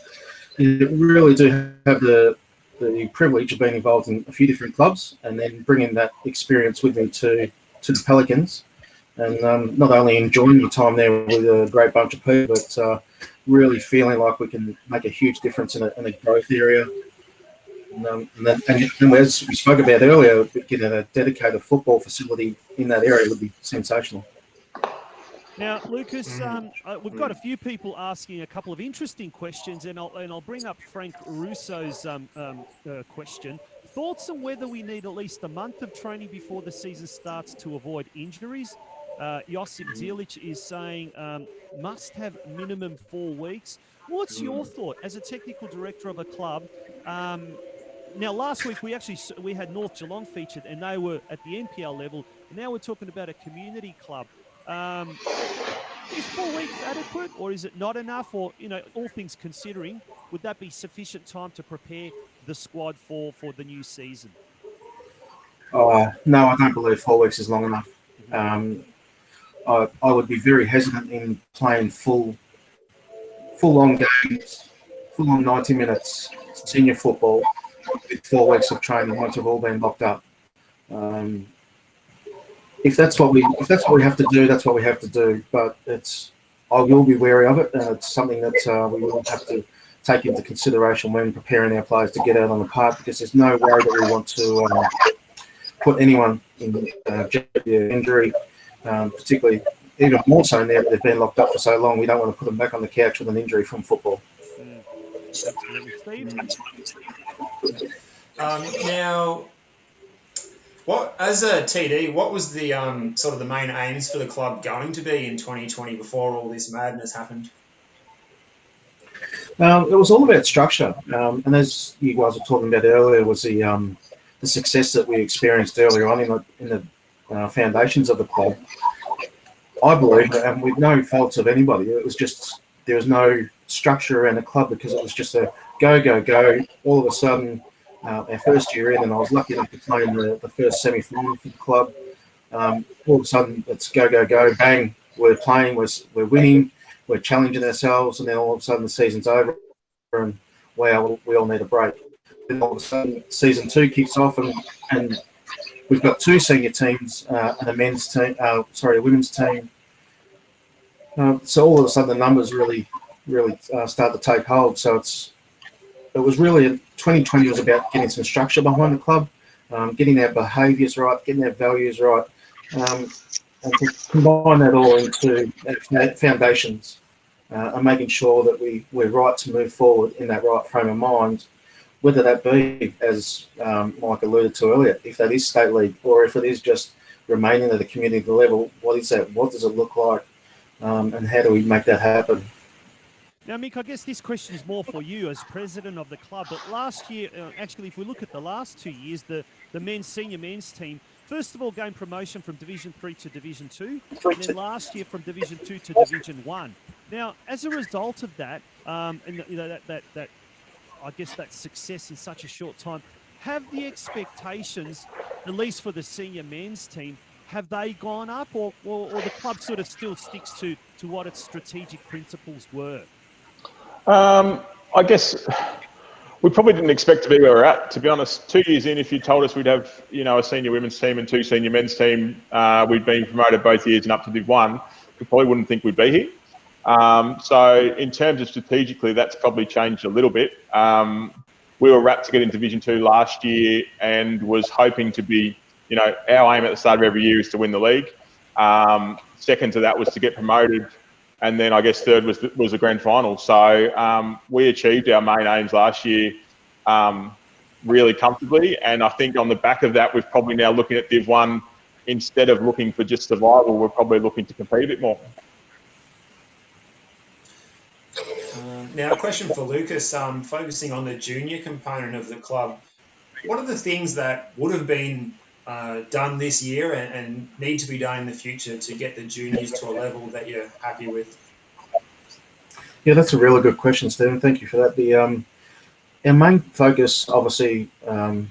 you really do have the privilege of being involved in a few different clubs, and then bringing that experience with me to the Pelicans, and not only enjoying my time there with a great bunch of people, but really feeling like we can make a huge difference in a growth area. And as we spoke about earlier, getting a dedicated football facility in that area would be sensational. Now, Lucas, we've got a few people asking a couple of interesting questions, and I'll bring up Frank Russo's question. Thoughts on whether we need at least a month of training before the season starts to avoid injuries? Josip Zilic is saying must have minimum 4 weeks. What's your thought as a technical director of a club? Now, last week we had North Geelong featured, and they were at the NPL level. And now we're talking about a community club. Is 4 weeks adequate, or is it not enough? Or, all things considering, would that be sufficient time to prepare the squad for the new season? No, I don't believe 4 weeks is long enough. I would be very hesitant in playing full long games, full on 90 minutes senior football with 4 weeks of training once we've all been locked up. If that's what we have to do, that's what we have to do. But I will be wary of it, and it's something that we will have to take into consideration when preparing our players to get out on the park, because there's no way that we want to put anyone in jeopardy of injury, particularly even more so now that they've been locked up for so long. We don't want to put them back on the couch with an injury from football. Now, as a TD, what was the sort of the main aims for the club going to be in 2020 before all this madness happened? It was all about structure, and as you guys were talking about earlier, was the success that we experienced earlier on in the foundations of the club. I believe, and with no faults of anybody, it was just there was no structure around the club because it was just a go. All of a sudden, our first year in, and I was lucky enough to play in the first semi-final for the club. All of a sudden, it's go, go, go, bang, we're playing, we're winning, we're challenging ourselves, and then all of a sudden the season's over, and wow, we all need a break. Then all of a sudden, season 2 kicks off, and we've got 2 senior teams and a women's team. So all of a sudden, the numbers really start to take hold. So it was really 2020 was about getting some structure behind the club, getting our behaviours right, getting our values right, and to combine that all into foundations and making sure that we're right to move forward in that right frame of mind, whether that be, as Mike alluded to earlier, if that is state league or if it is just remaining at the community level, what is that? What does it look like? And how do we make that happen? Now, Mick, I guess this question is more for you as president of the club. But last year, actually, if we look at the last 2 years, the senior men's team, first of all, gained promotion from Division 3 to Division 2, and then last year from Division 2 to Division 1. Now, as a result of that, and that I guess that success in such a short time, have the expectations, at least for the senior men's team, have they gone up, or the club sort of still sticks to what its strategic principles were? I guess we probably didn't expect to be where we're at, to be honest. 2 years in, if you told us we'd have, a senior women's team and 2 senior men's team, we'd been promoted both years and up to Div 1, we probably wouldn't think we'd be here. So in terms of strategically, that's probably changed a little bit. We were wrapped to get in Division 2 last year and was hoping to be, our aim at the start of every year is to win the league. Second to that was to get promoted. And then I guess third was the grand final. So we achieved our main aims last year really comfortably. And I think on the back of that, we're probably now looking at Div 1. Instead of looking for just survival, we're probably looking to compete a bit more. Now, a question for Lucas, focusing on the junior component of the club. What are the things that would have been done this year and need to be done in the future to get the juniors to a level that you're happy with? Yeah, that's a really good question, Stephen. Thank you for that. Our main focus, obviously, in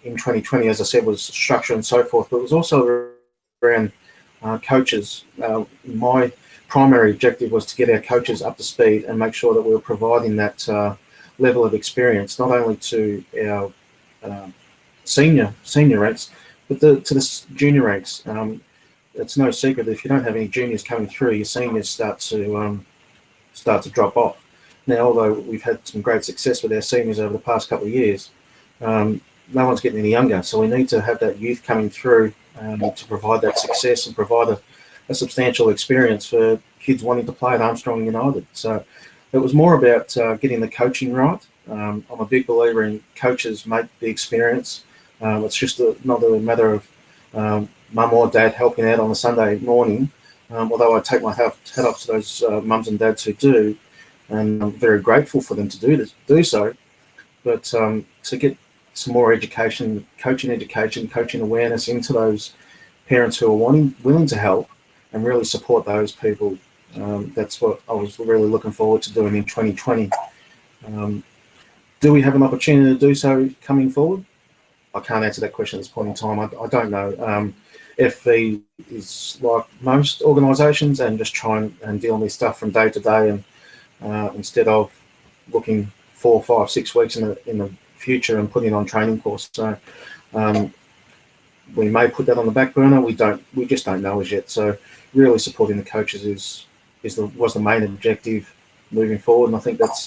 2020, as I said, was structure and so forth, but it was also around coaches. My primary objective was to get our coaches up to speed and make sure that we were providing that level of experience, not only to our senior ranks, but to the junior ranks. It's no secret that if you don't have any juniors coming through, your seniors start to drop off. Now, although we've had some great success with our seniors over the past couple of years, no one's getting any younger. So we need to have that youth coming through to provide that success and provide a substantial experience for kids wanting to play at Armstrong United. So it was more about getting the coaching right. I'm a big believer in coaches make the experience. It's just not a matter of mum or dad helping out on a Sunday morning, although I take my hat off to those mums and dads who do, and I'm very grateful for them to do so. But to get some more education, coaching awareness into those parents who are willing to help and really support those people, that's what I was really looking forward to doing in 2020. Do we have an opportunity to do so coming forward? I can't answer that question at this point in time. I don't know. FV is like most organisations and just try and deal with stuff from day to day, and instead of looking 4, 5, 6 weeks in the future and putting on training course. So we may put that on the back burner. We just don't know as yet. So really supporting the coaches was the main objective moving forward, and I think that's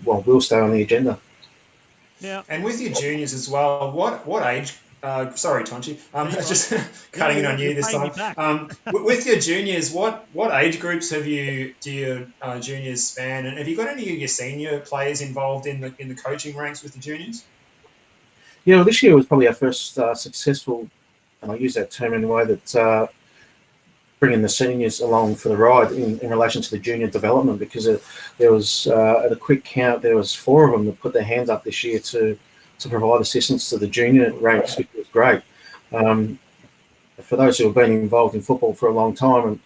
will stay on the agenda. Yeah. And with your juniors as well, what age? Sorry, Tonci. Just cutting in on you this time. With your juniors, what age groups do your juniors span? And have you got any of your senior players involved in the coaching ranks with the juniors? Yeah, well, this year was probably our first successful, and I use that term in a way that bringing the seniors along for the ride in relation to the junior development, because there was, at a quick count, there was 4 of them that put their hands up this year to provide assistance to the junior ranks, which was great. For those who have been involved in football for a long time,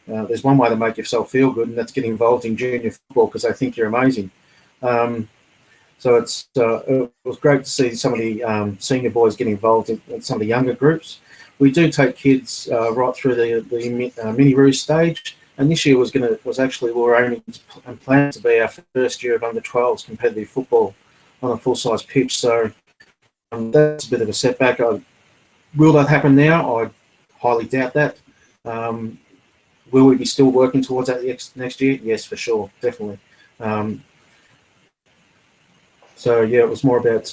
and there's one way to make yourself feel good, and that's getting involved in junior football because they think you're amazing. So it was great to see some of the senior boys get involved in some of the younger groups. We do take kids right through the mini Rouge stage, and this year was actually we were aiming and planning to be our first year of under 12s competitive football on a full size pitch. So that's a bit of a setback. Will that happen now? I highly doubt that. Will we be still working towards that next year? Yes, for sure, definitely. So yeah, it was more about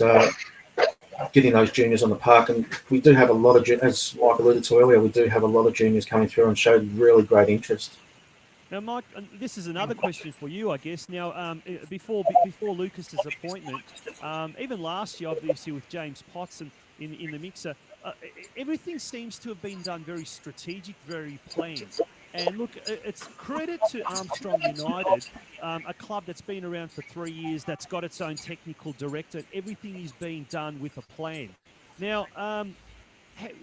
getting those juniors on the park, and we do have a lot of, as Mike alluded to earlier, we do have a lot of juniors coming through and showed really great interest. Now, Mike, this is another question for you, I guess. Now, before Lucas's appointment, even last year, obviously with James Potts and in the mixer, everything seems to have been done very strategic, very planned. And look, it's credit to Armstrong United, a club that's been around for 3 years, that's got its own technical director. Everything is being done with a plan. Now,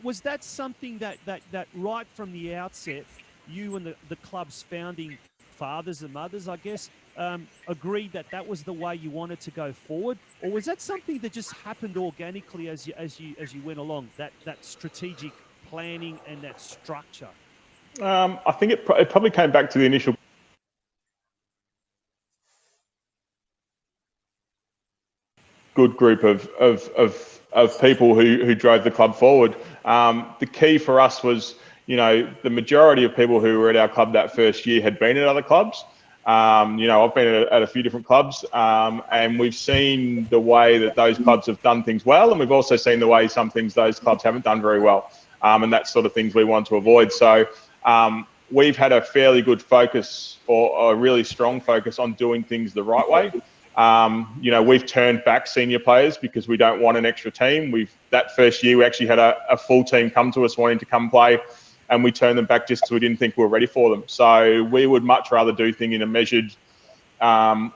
was that something that right from the outset, you and the club's founding fathers and mothers, I guess, agreed that was the way you wanted to go forward, or was that something that just happened organically as you went along? That strategic planning and that structure. I think it probably came back to the initial good group of people who drove the club forward. The key for us was, the majority of people who were at our club that first year had been at other clubs. I've been at a few different clubs, and we've seen the way that those clubs have done things well, and we've also seen the way some things those clubs haven't done very well, and that's sort of things we want to avoid. So we've had a fairly good focus, or a really strong focus, on doing things the right way. We've turned back senior players because we don't want an extra team. That first year we actually had a full team come to us wanting to come play, and we turned them back just because we didn't think we were ready for them. So we would much rather do things in a measured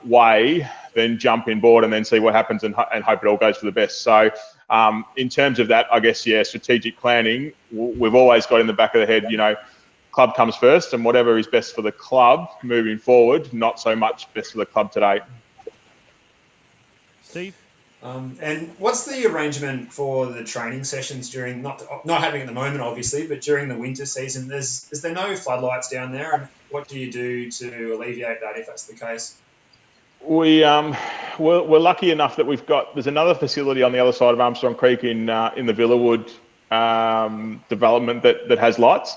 way than jump in board and then see what happens and hope it all goes for the best. So in terms of that, I guess, strategic planning, we've always got in the back of the head, club comes first, and whatever is best for the club moving forward, not so much best for the club today. Steve? And what's the arrangement for the training sessions during, not happening at the moment, obviously, but during the winter season? Is there no floodlights down there, and what do you do to alleviate that if that's the case? We're lucky enough that there's another facility on the other side of Armstrong Creek in the Villawood development that has lights.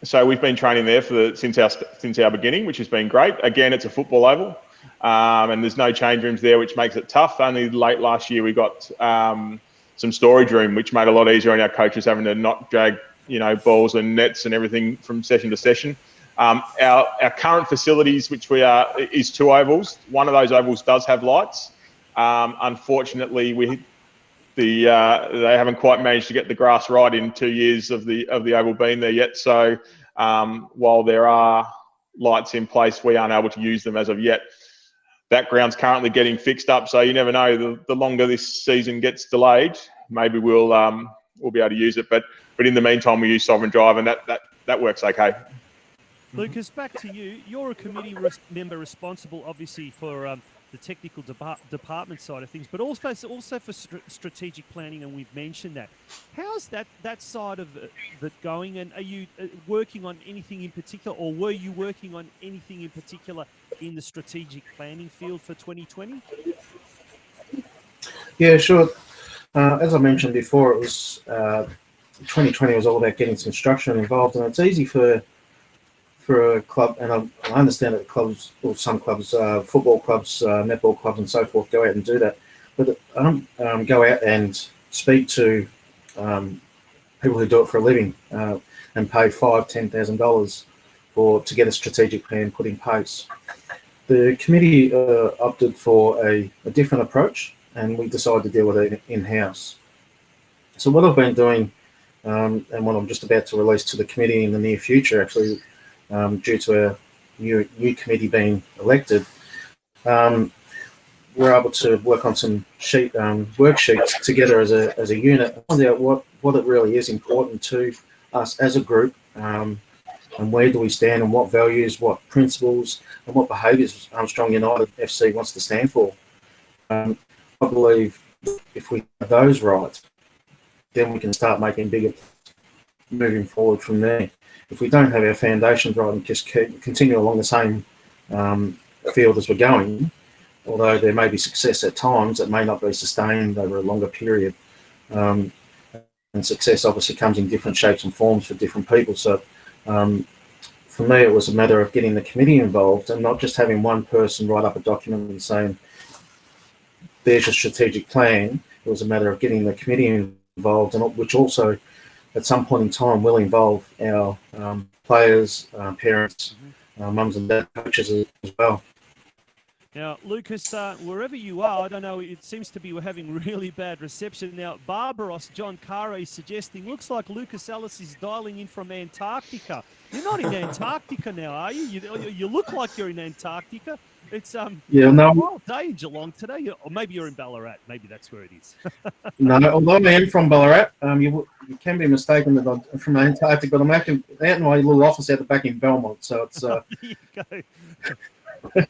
So we've been training there since our beginning, which has been great. Again, it's a football oval. And there's no change rooms there, which makes it tough. Only late last year we got some storage room, which made it a lot easier on our coaches having to not drag, balls and nets and everything from session to session. Our current facilities, which is 2 ovals. One of those ovals does have lights. Unfortunately, they haven't quite managed to get the grass right in 2 years of the oval being there yet. So while there are lights in place, we aren't able to use them as of yet. That ground's currently getting fixed up, so you never know. The longer this season gets delayed, maybe we'll be able to use it. But in the meantime, we use Sovereign Drive, and that works okay. Lucas, back to you. You're a committee member responsible, obviously, for the technical department side of things, but also for strategic planning, and we've mentioned that. How's that side of it going, and are you working on anything in particular, or were you working on anything in particular in the strategic planning field for 2020? Yeah, sure. As I mentioned before, it was 2020 was all about getting some structure involved, and it's easy for a club, and I understand that clubs, or some clubs, football clubs, netball clubs and so forth, go out and do that. But I don't go out and speak to people who do it for a living and pay $5,000, $10,000 to get a strategic plan put in place. The committee opted for a different approach, and we decided to deal with it in-house. So what I've been doing, and what I'm just about to release to the committee in the near future, actually, due to a new committee being elected, we're able to work on some worksheets together as a unit, and find out what it really is important to us as a group, and where do we stand, and what values, what principles, and what behaviours Armstrong United FC wants to stand for. I believe if we have those right, then we can start making bigger moving forward from there. If we don't have our foundations right and just continue along the same field as we're going, although there may be success at times, it may not be sustained over a longer period. And success obviously comes in different shapes and forms for different people. So for me, it was a matter of getting the committee involved and not just having one person write up a document and saying, there's your strategic plan. It was a matter of getting the committee involved, and which also at some point in time will involve our players, parents, mums and dads, coaches as well. Now, Lucas, wherever you are, I don't know, it seems to be we're having really bad reception. Now, Barbaros, John Cara is suggesting, looks like Lucas Ellis is dialing in from Antarctica. You're not in Antarctica now, are you? You look like you're in Antarctica. It's yeah, no, wild day in Geelong today, or maybe you're in Ballarat. Maybe that's where it is. No, although I am from Ballarat, you can be mistaken that I'm from Antarctica, but I'm actually out in my little office out the back in Belmont. So it's. There you go.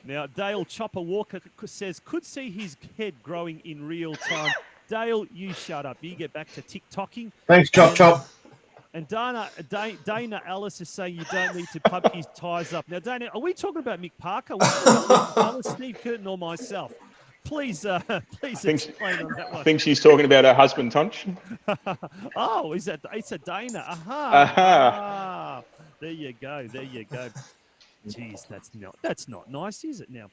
Now, Dale Chopper Walker says, could see his head growing in real time. Dale, you shut up. You get back to TikToking. Thanks, Chop Chop. And Dana Ellis is saying you don't need to pump his ties up. Now, Dana, are we talking about Mick Parker? Are we talking about Steve Curtin or myself? Please explain on that one. I think she's talking about her husband, Tonci. Oh, it's a Dana. Aha. Ah, there you go. There you go. Jeez, that's not nice, is it now?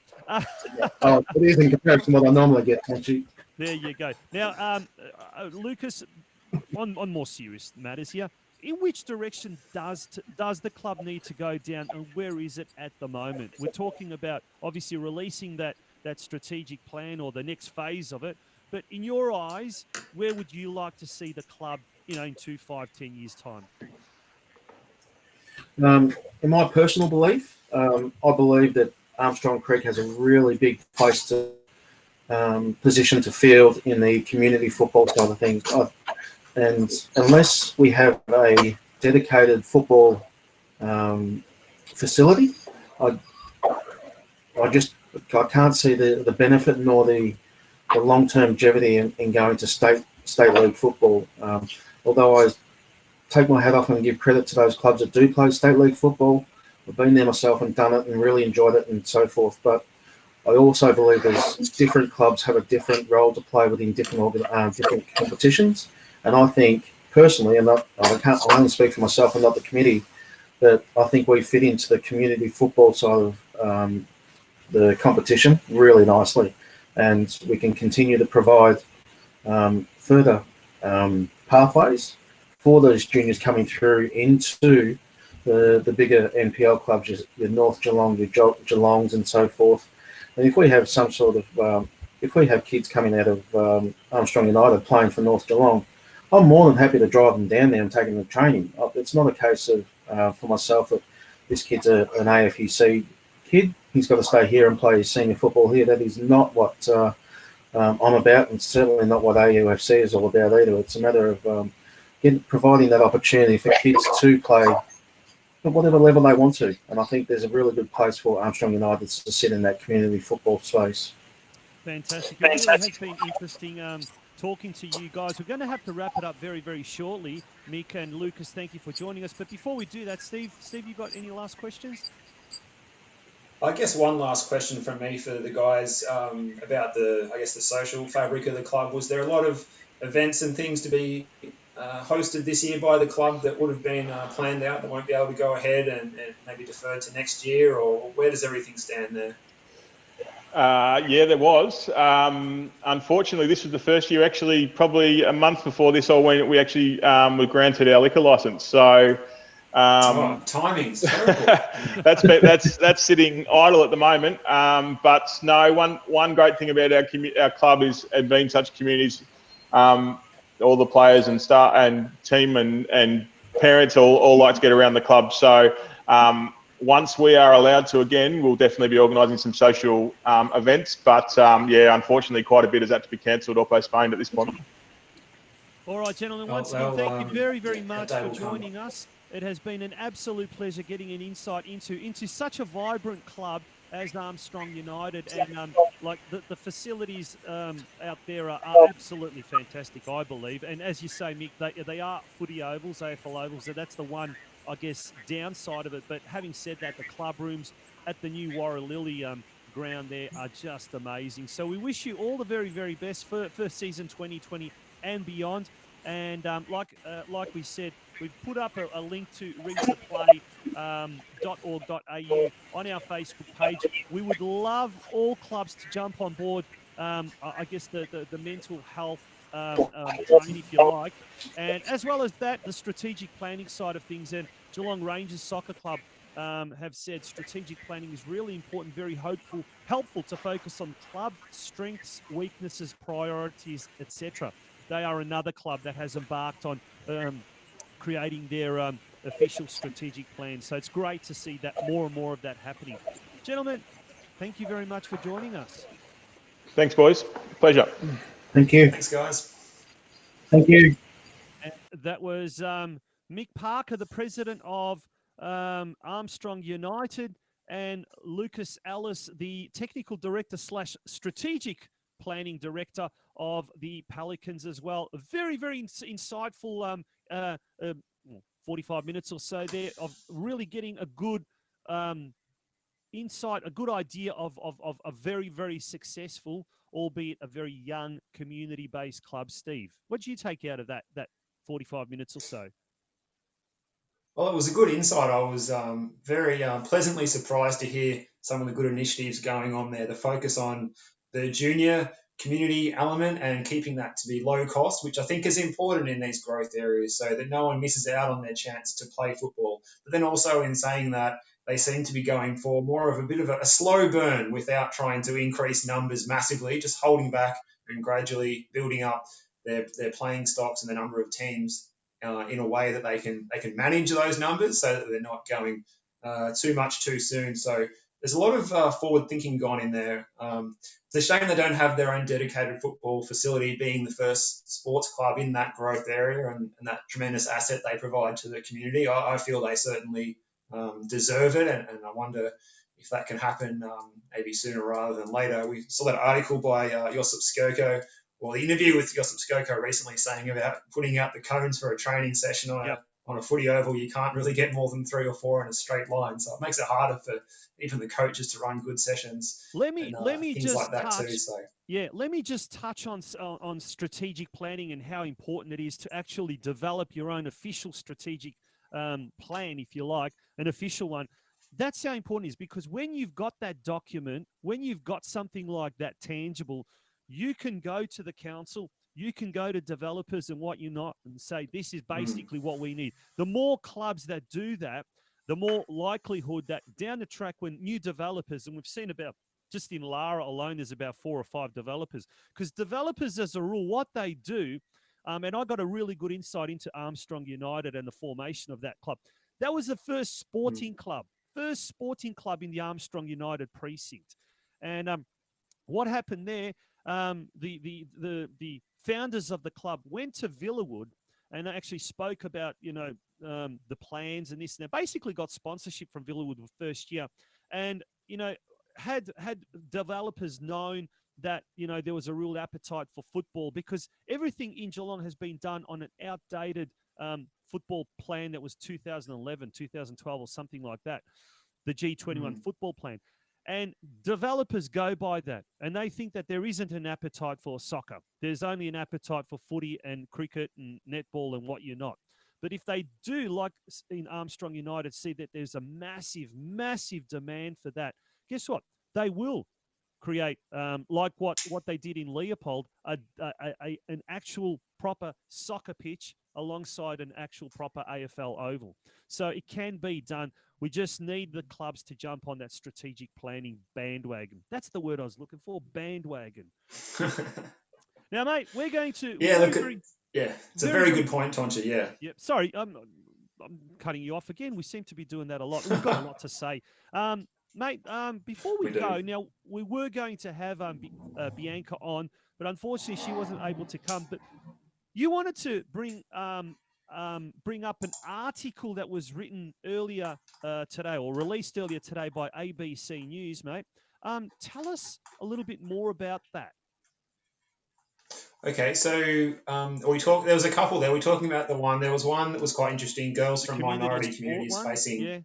Oh, it is in comparison to what I normally get, actually. There you go. Now, Lucas, on more serious matters here, in which direction does the club need to go down, and where is it at the moment? We're talking about obviously releasing that strategic plan or the next phase of it, but in your eyes, where would you like to see the club, in 2, 5, 10 years' time? In my personal belief, I believe that Armstrong Creek has a really big place to position to field in the community football side of things. And unless we have a dedicated football facility, I can't see the benefit nor the long-term longevity in going to state league football. Although I take my hat off and give credit to those clubs that do play state league football. I've been there myself and done it and really enjoyed it and so forth. But I also believe there's different clubs have a different role to play within different competitions. And I think personally, and I only speak for myself and not the committee, that I think we fit into the community football side of the competition really nicely, and we can continue to provide further pathways for those juniors coming through into the bigger NPL clubs, your North Geelong, your Geelongs and so forth. And if we have some sort of, if we have kids coming out of Armstrong United playing for North Geelong, I'm more than happy to drive them down there and take them to training. It's not a case of, for myself, that this kid's an AFUC kid. He's got to stay here and play his senior football here. That is not what I'm about, and certainly not what AUFC is all about either. It's a matter of providing that opportunity for kids to play at whatever level they want to. And I think there's a really good place for Armstrong United to sit in that community football space. Fantastic. It really has been interesting talking to you guys. We're going to have to wrap it up very, very shortly. Mick and Lucas, thank you for joining us. But before we do that, Steve, you got any last questions? I guess one last question from me for the guys about the social fabric of the club. Was there a lot of events and things to be hosted this year by the club that would have been planned out that won't be able to go ahead and maybe deferred to next year, or where does everything stand there? Yeah, there was. Unfortunately, this was the first year, actually, probably a month before this all went, we actually were granted our liquor license. So timing's terrible. that's sitting idle at the moment. But no, one great thing about our club is it being such communities. All the players and staff and team and parents all like to get around the club. So once we are allowed to again, we'll definitely be organising some social events. But unfortunately, quite a bit has had to be cancelled or postponed at this point. All right, gentlemen. Once again, thank you very, very much for joining us. It has been an absolute pleasure getting an insight into such a vibrant club as Armstrong United, and like the facilities out there are absolutely fantastic, I believe. And as you say, Mick, they are footy ovals, AFL ovals, so that's the one, I guess, downside of it. But having said that, the club rooms at the new Warralilly ground there are just amazing. So we wish you all the very, very best for season 2020 and beyond. And like we said, we've put up a link to readtheplay.org.au on our Facebook page. We would love all clubs to jump on board. I guess the mental health train, if you like, and as well as that, the strategic planning side of things. And Geelong Rangers Soccer Club have said strategic planning is really important, very helpful to focus on club strengths, weaknesses, priorities, etc. They are another club that has embarked on creating their official strategic plan. So it's great to see that more and more of that happening. Gentlemen, thank you very much for joining us. Thanks, boys. Pleasure. Thank you. Thanks, guys. Thank you. And that was Mick Parker, the president of Armstrong United, and Lucas Ellis, the technical director / strategic planning director of the Pelicans as well. A very, very insightful 45 minutes or so there of really getting a good insight, a good idea of a very, very successful, albeit a very young community-based club. Steve, what did you take out of that 45 minutes or so? Well, it was a good insight. I was very pleasantly surprised to hear some of the good initiatives going on there. The focus on the junior community element and keeping that to be low cost, which I think is important in these growth areas so that no one misses out on their chance to play football. But then also in saying that, they seem to be going for more of a bit of a slow burn without trying to increase numbers massively, just holding back and gradually building up their playing stocks and the number of teams in a way that they can manage those numbers so that they're not going too much too soon. So there's a lot of forward thinking gone in there. It's a shame they don't have their own dedicated football facility, being the first sports club in that growth area and that tremendous asset they provide to the community. I feel they certainly deserve it, and I wonder if that can happen maybe sooner rather than later. We saw that article by Josip Skoko, or the interview with Josip Skoko recently, saying about putting out the cones for a training session on a footy oval. You can't really get more than 3 or 4 in a straight line, so it makes it harder for even the coaches to run good sessions. Let me things just like that touch. too. So Let me just touch on strategic planning and how important it is to actually develop your own official strategic plan, if you like, an official one. That's how important it is, because when you've got that document, when you've got something like that tangible, you can go to the council, you can go to developers and whatnot and say, this is basically what we need. The more clubs that do that, the more likelihood that down the track when new developers, and we've seen about, just in Lara alone, there's about 4 or 5 developers, because developers as a rule, what they do, and I got a really good insight into Armstrong United and the formation of that club. That was the first sporting club in the Armstrong United precinct. And what happened there, the founders of the club went to Villawood and actually spoke about, the plans and this and that. Basically got sponsorship from Villawood the first year. And, had developers known that, there was a real appetite for football, because everything in Geelong has been done on an outdated football plan that was 2011, 2012 or something like that, the G21 football plan. And developers go by that, and they think that there isn't an appetite for soccer. There's only an appetite for footy and cricket and netball and what you're not. But if they do, like in Armstrong United, see that there's a massive, massive demand for that, guess what? They will create, like what they did in Leopold, an actual proper soccer pitch alongside an actual proper AFL oval. So it can be done. We just need the clubs to jump on that strategic planning bandwagon. That's the word I was looking for, bandwagon. Now, mate, we're going to... it's a very good point, Tonci, Yeah, sorry, I'm cutting you off again. We seem to be doing that a lot. We've got a lot to say. Mate, before we go, now, we were going to have Bianca on, but unfortunately she wasn't able to come. But you wanted to bring bring up an article that was written earlier today, or released earlier today by ABC News, mate. Tell us a little bit more about that. Okay, so there was a couple there. We're talking about there was one that was quite interesting, girls from minority communities facing. Yeah.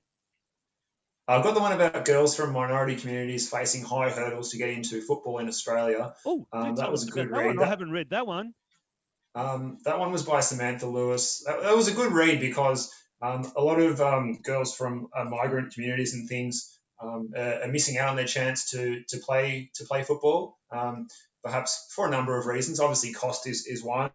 I've got the one about girls from minority communities facing high hurdles to get into football in Australia. Oh, that was a good that read. one. I haven't read that one. That one was by Samantha Lewis. That was a good read because a lot of girls from migrant communities and things are missing out on their chance to play football. Perhaps for a number of reasons. Obviously, cost is one.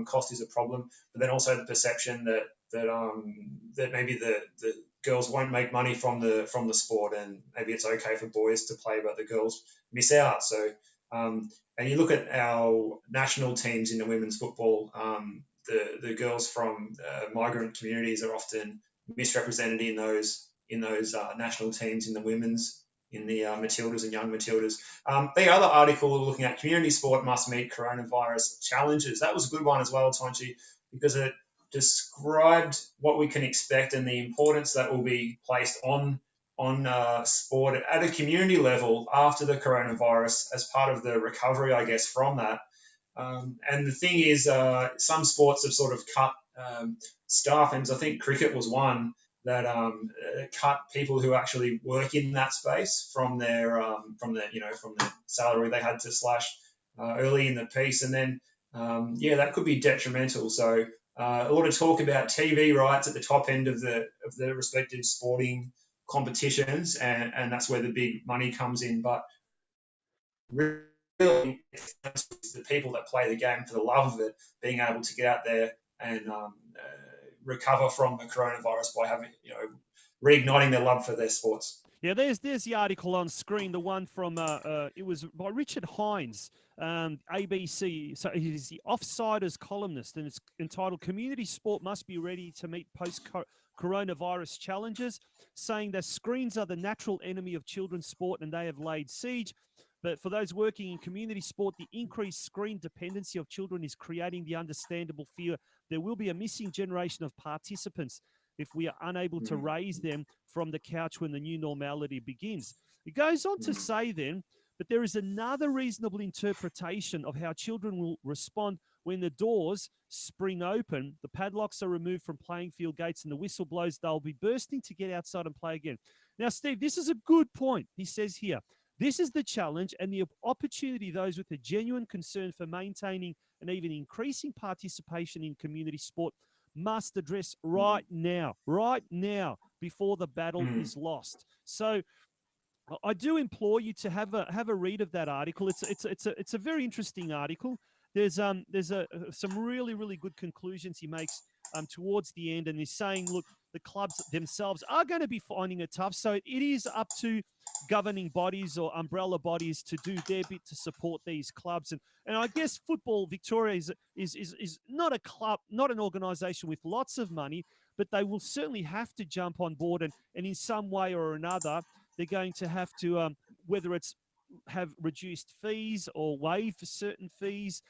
Cost is a problem, but then also the perception that maybe the girls won't make money from the sport, and maybe it's okay for boys to play, but the girls miss out. So, and you look at our national teams in the women's football. The girls from migrant communities are often misrepresented in those national teams in the women's. In the Matildas and young Matildas. The other article looking at community sport must meet coronavirus challenges. That was a good one as well, Tonci, because it described what we can expect and the importance that will be placed on sport at a community level after the coronavirus as part of the recovery, I guess, from that. And the thing is, some sports have sort of cut staff, and I think cricket was one that cut people who actually work in that space from their salary they had to slash early in the piece, and then that could be detrimental. So a lot of talk about TV rights at the top end of the respective sporting competitions, and that's where the big money comes in. But really, it's the people that play the game for the love of it, being able to get out there and recover from the coronavirus by having, reigniting their love for their sports. Yeah, there's the article on screen, the one from, it was by Richard Hines, ABC. So he's the Offsiders columnist, and it's entitled "Community Sport Must Be Ready to Meet Post-Coronavirus Challenges," saying that screens are the natural enemy of children's sport and they have laid siege. But for those working in community sport, the increased screen dependency of children is creating the understandable fear there will be a missing generation of participants if we are unable to raise them from the couch when the new normality begins. It goes on to say then, but there is another reasonable interpretation of how children will respond when the doors spring open, the padlocks are removed from playing field gates, and the whistle blows. They'll be bursting to get outside and play again. Now, Steve, this is a good point. He says here, this is the challenge and the opportunity those with a genuine concern for maintaining and even increasing participation in community sport must address right now, before the battle is lost. So I do implore you to have a read of that article. It's a very interesting article. There's some really good conclusions he makes towards the end, and he's saying, look, the clubs themselves are going to be finding it tough. So it is up to governing bodies or umbrella bodies to do their bit to support these clubs. And I guess Football Victoria is not a club, not an organisation with lots of money, but they will certainly have to jump on board, and in some way or another, they're going to have to, whether it's have reduced fees or waive for certain fees,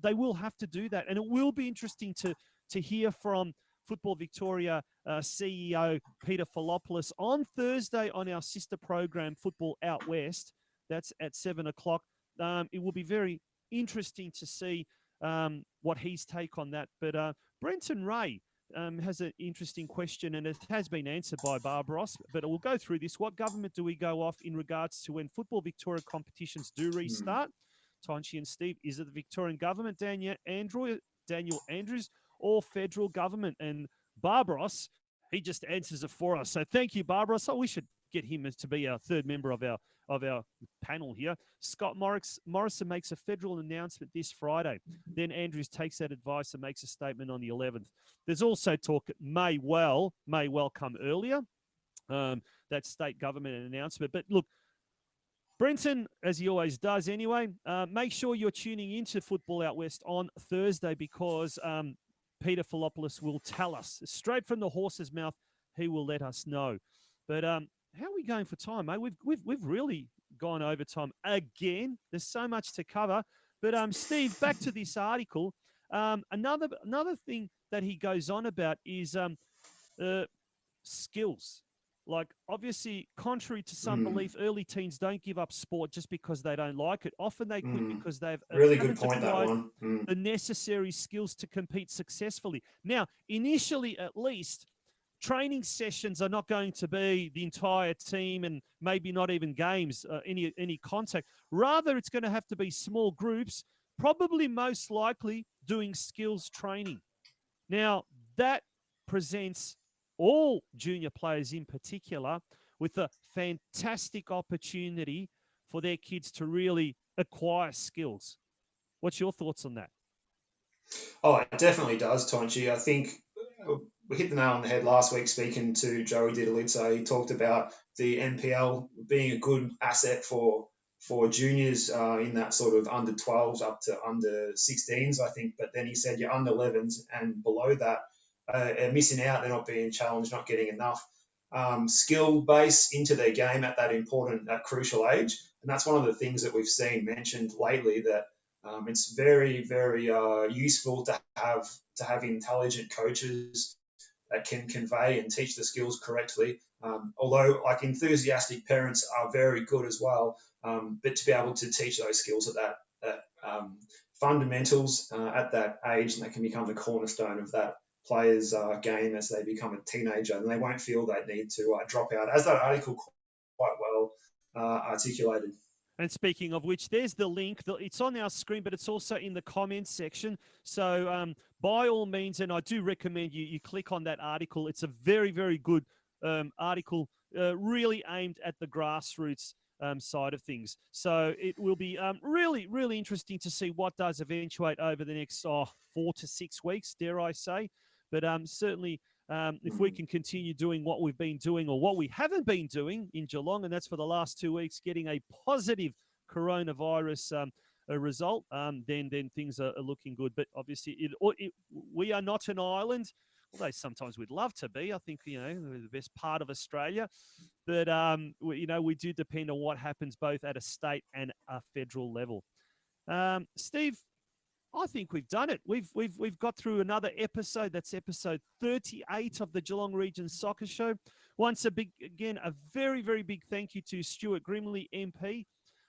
they will have to do that. And it will be interesting to hear from Football Victoria CEO Peter Filopoulos on Thursday on our sister program, Football Out West. That's at 7 o'clock. It will be very interesting to see what his take on that. But Brenton Ray has an interesting question, and it has been answered by Barbaros, but we'll go through this. What government do we go off in regards to when Football Victoria competitions do restart? Tonci and Steve, is it the Victorian government, Daniel Andrews, or federal government? And Barbaros, he just answers it for us. So thank you, Barbaros. Oh, we should get him to be our third member of our panel here. Scott Morrison makes a federal announcement this Friday. Then Andrews takes that advice and makes a statement on the 11th. There's also talk it may well come earlier, that state government announcement. But look, Brenton, as he always does anyway, make sure you're tuning into Football Out West on Thursday, because Peter Filopoulos will tell us straight from the horse's mouth. He will let us know. But how are we going for time, mate? We've really gone over time again. There's so much to cover. But Steve, back to this article. Another thing that he goes on about is skills. Like, obviously, contrary to some belief, early teens don't give up sport just because they don't like it. Often they quit because they've Really good haven't point, that acquired one. the necessary skills to compete successfully. Now, initially, at least, training sessions are not going to be the entire team and maybe not even games, any contact. Rather, it's going to have to be small groups, probably most likely doing skills training. Now, that presents all junior players in particular with a fantastic opportunity for their kids to really acquire skills. What's your thoughts on that? Oh, it definitely does, Tonci. I think we hit the nail on the head last week speaking to Joey Didalitza. He talked about the NPL being a good asset for juniors in that sort of under 12s up to under 16s, I think. But then he said your under 11s and below that are missing out. They're not being challenged, not getting enough skill base into their game at that crucial age. And that's one of the things that we've seen mentioned lately, that it's very, very useful to have intelligent coaches that can convey and teach the skills correctly. Although, like, enthusiastic parents are very good as well, but to be able to teach those skills at that fundamentals at that age, and they can become the cornerstone of that player's game as they become a teenager, and they won't feel they need to drop out, as that article quite well articulated. And speaking of which, there's the link. It's on our screen, but it's also in the comments section. So by all means, and I do recommend you click on that article. It's a very, very good article, really aimed at the grassroots side of things. So it will be really, really interesting to see what does eventuate over the next 4 to 6 weeks, dare I say. But certainly, if we can continue doing what we've been doing or what we haven't been doing in Geelong, and that's for the last 2 weeks, getting a positive coronavirus result, then things are looking good. But obviously, we are not an island, although sometimes we'd love to be. I think, we're the best part of Australia. But, we do depend on what happens both at a state and a federal level. Steve, I think we've done it. We've got through another episode. That's episode 38 of the Geelong Region Soccer Show. Once again, a very, very big thank you to Stuart Grimley MP,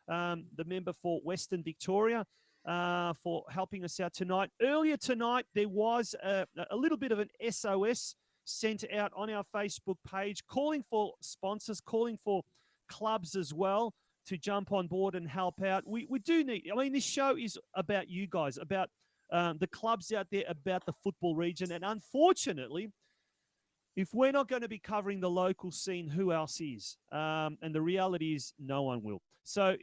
the member for Western Victoria, for helping us out tonight. Earlier tonight, there was a little bit of an SOS sent out on our Facebook page, calling for sponsors, calling for clubs as well to jump on board and help out. We do need, this show is about you guys, about the clubs out there, about the football region. And unfortunately, if we're not going to be covering the local scene, who else is? And the reality is no one will. So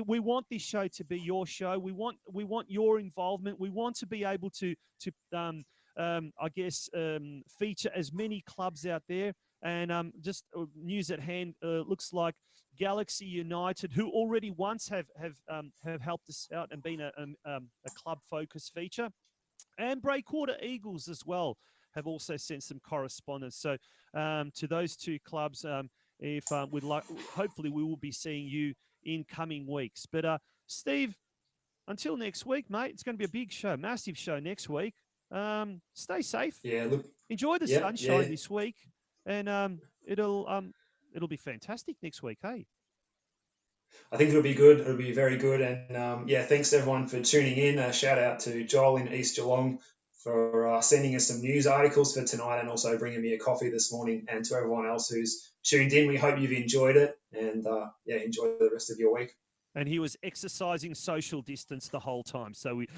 we want this show to be your show. We want your involvement. We want to be able to feature as many clubs out there. And just news at hand, looks like Galaxy United, who already once have helped us out and been a club focus feature, and Breakwater Eagles as well have also sent some correspondence. So to those two clubs, hopefully we will be seeing you in coming weeks. But Steve, until next week, mate, it's going to be a big show, massive show next week. Stay safe. Yeah, look, enjoy the sunshine this week. And it'll be fantastic next week, hey? I think it'll be good. It'll be very good. And thanks to everyone for tuning in. A shout out to Joel in East Geelong for sending us some news articles for tonight, and also bringing me a coffee this morning. And to everyone else who's tuned in, we hope you've enjoyed it, and enjoy the rest of your week. And he was exercising social distance the whole time. So we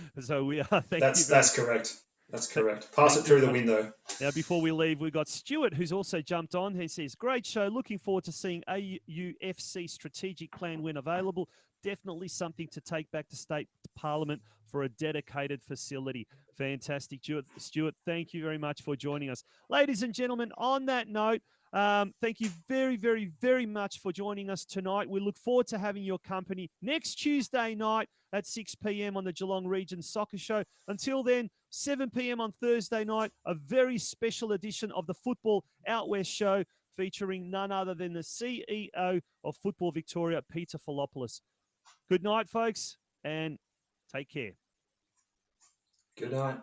That's correct. That's correct. Pass it through the window. Now, before we leave, we've got Stuart, who's also jumped on. He says, great show. Looking forward to seeing AUFC strategic plan when available. Definitely something to take back to state parliament for a dedicated facility. Fantastic. Stuart, thank you very much for joining us. Ladies and gentlemen, on that note, thank you very, very, very much for joining us tonight. We look forward to having your company next Tuesday night at 6 p.m. on the Geelong Region Soccer Show. Until then, 7 p.m. on Thursday night, a very special edition of the Football Out West Show featuring none other than the CEO of Football Victoria, Peter Filopoulos. Good night, folks, and take care. Good night.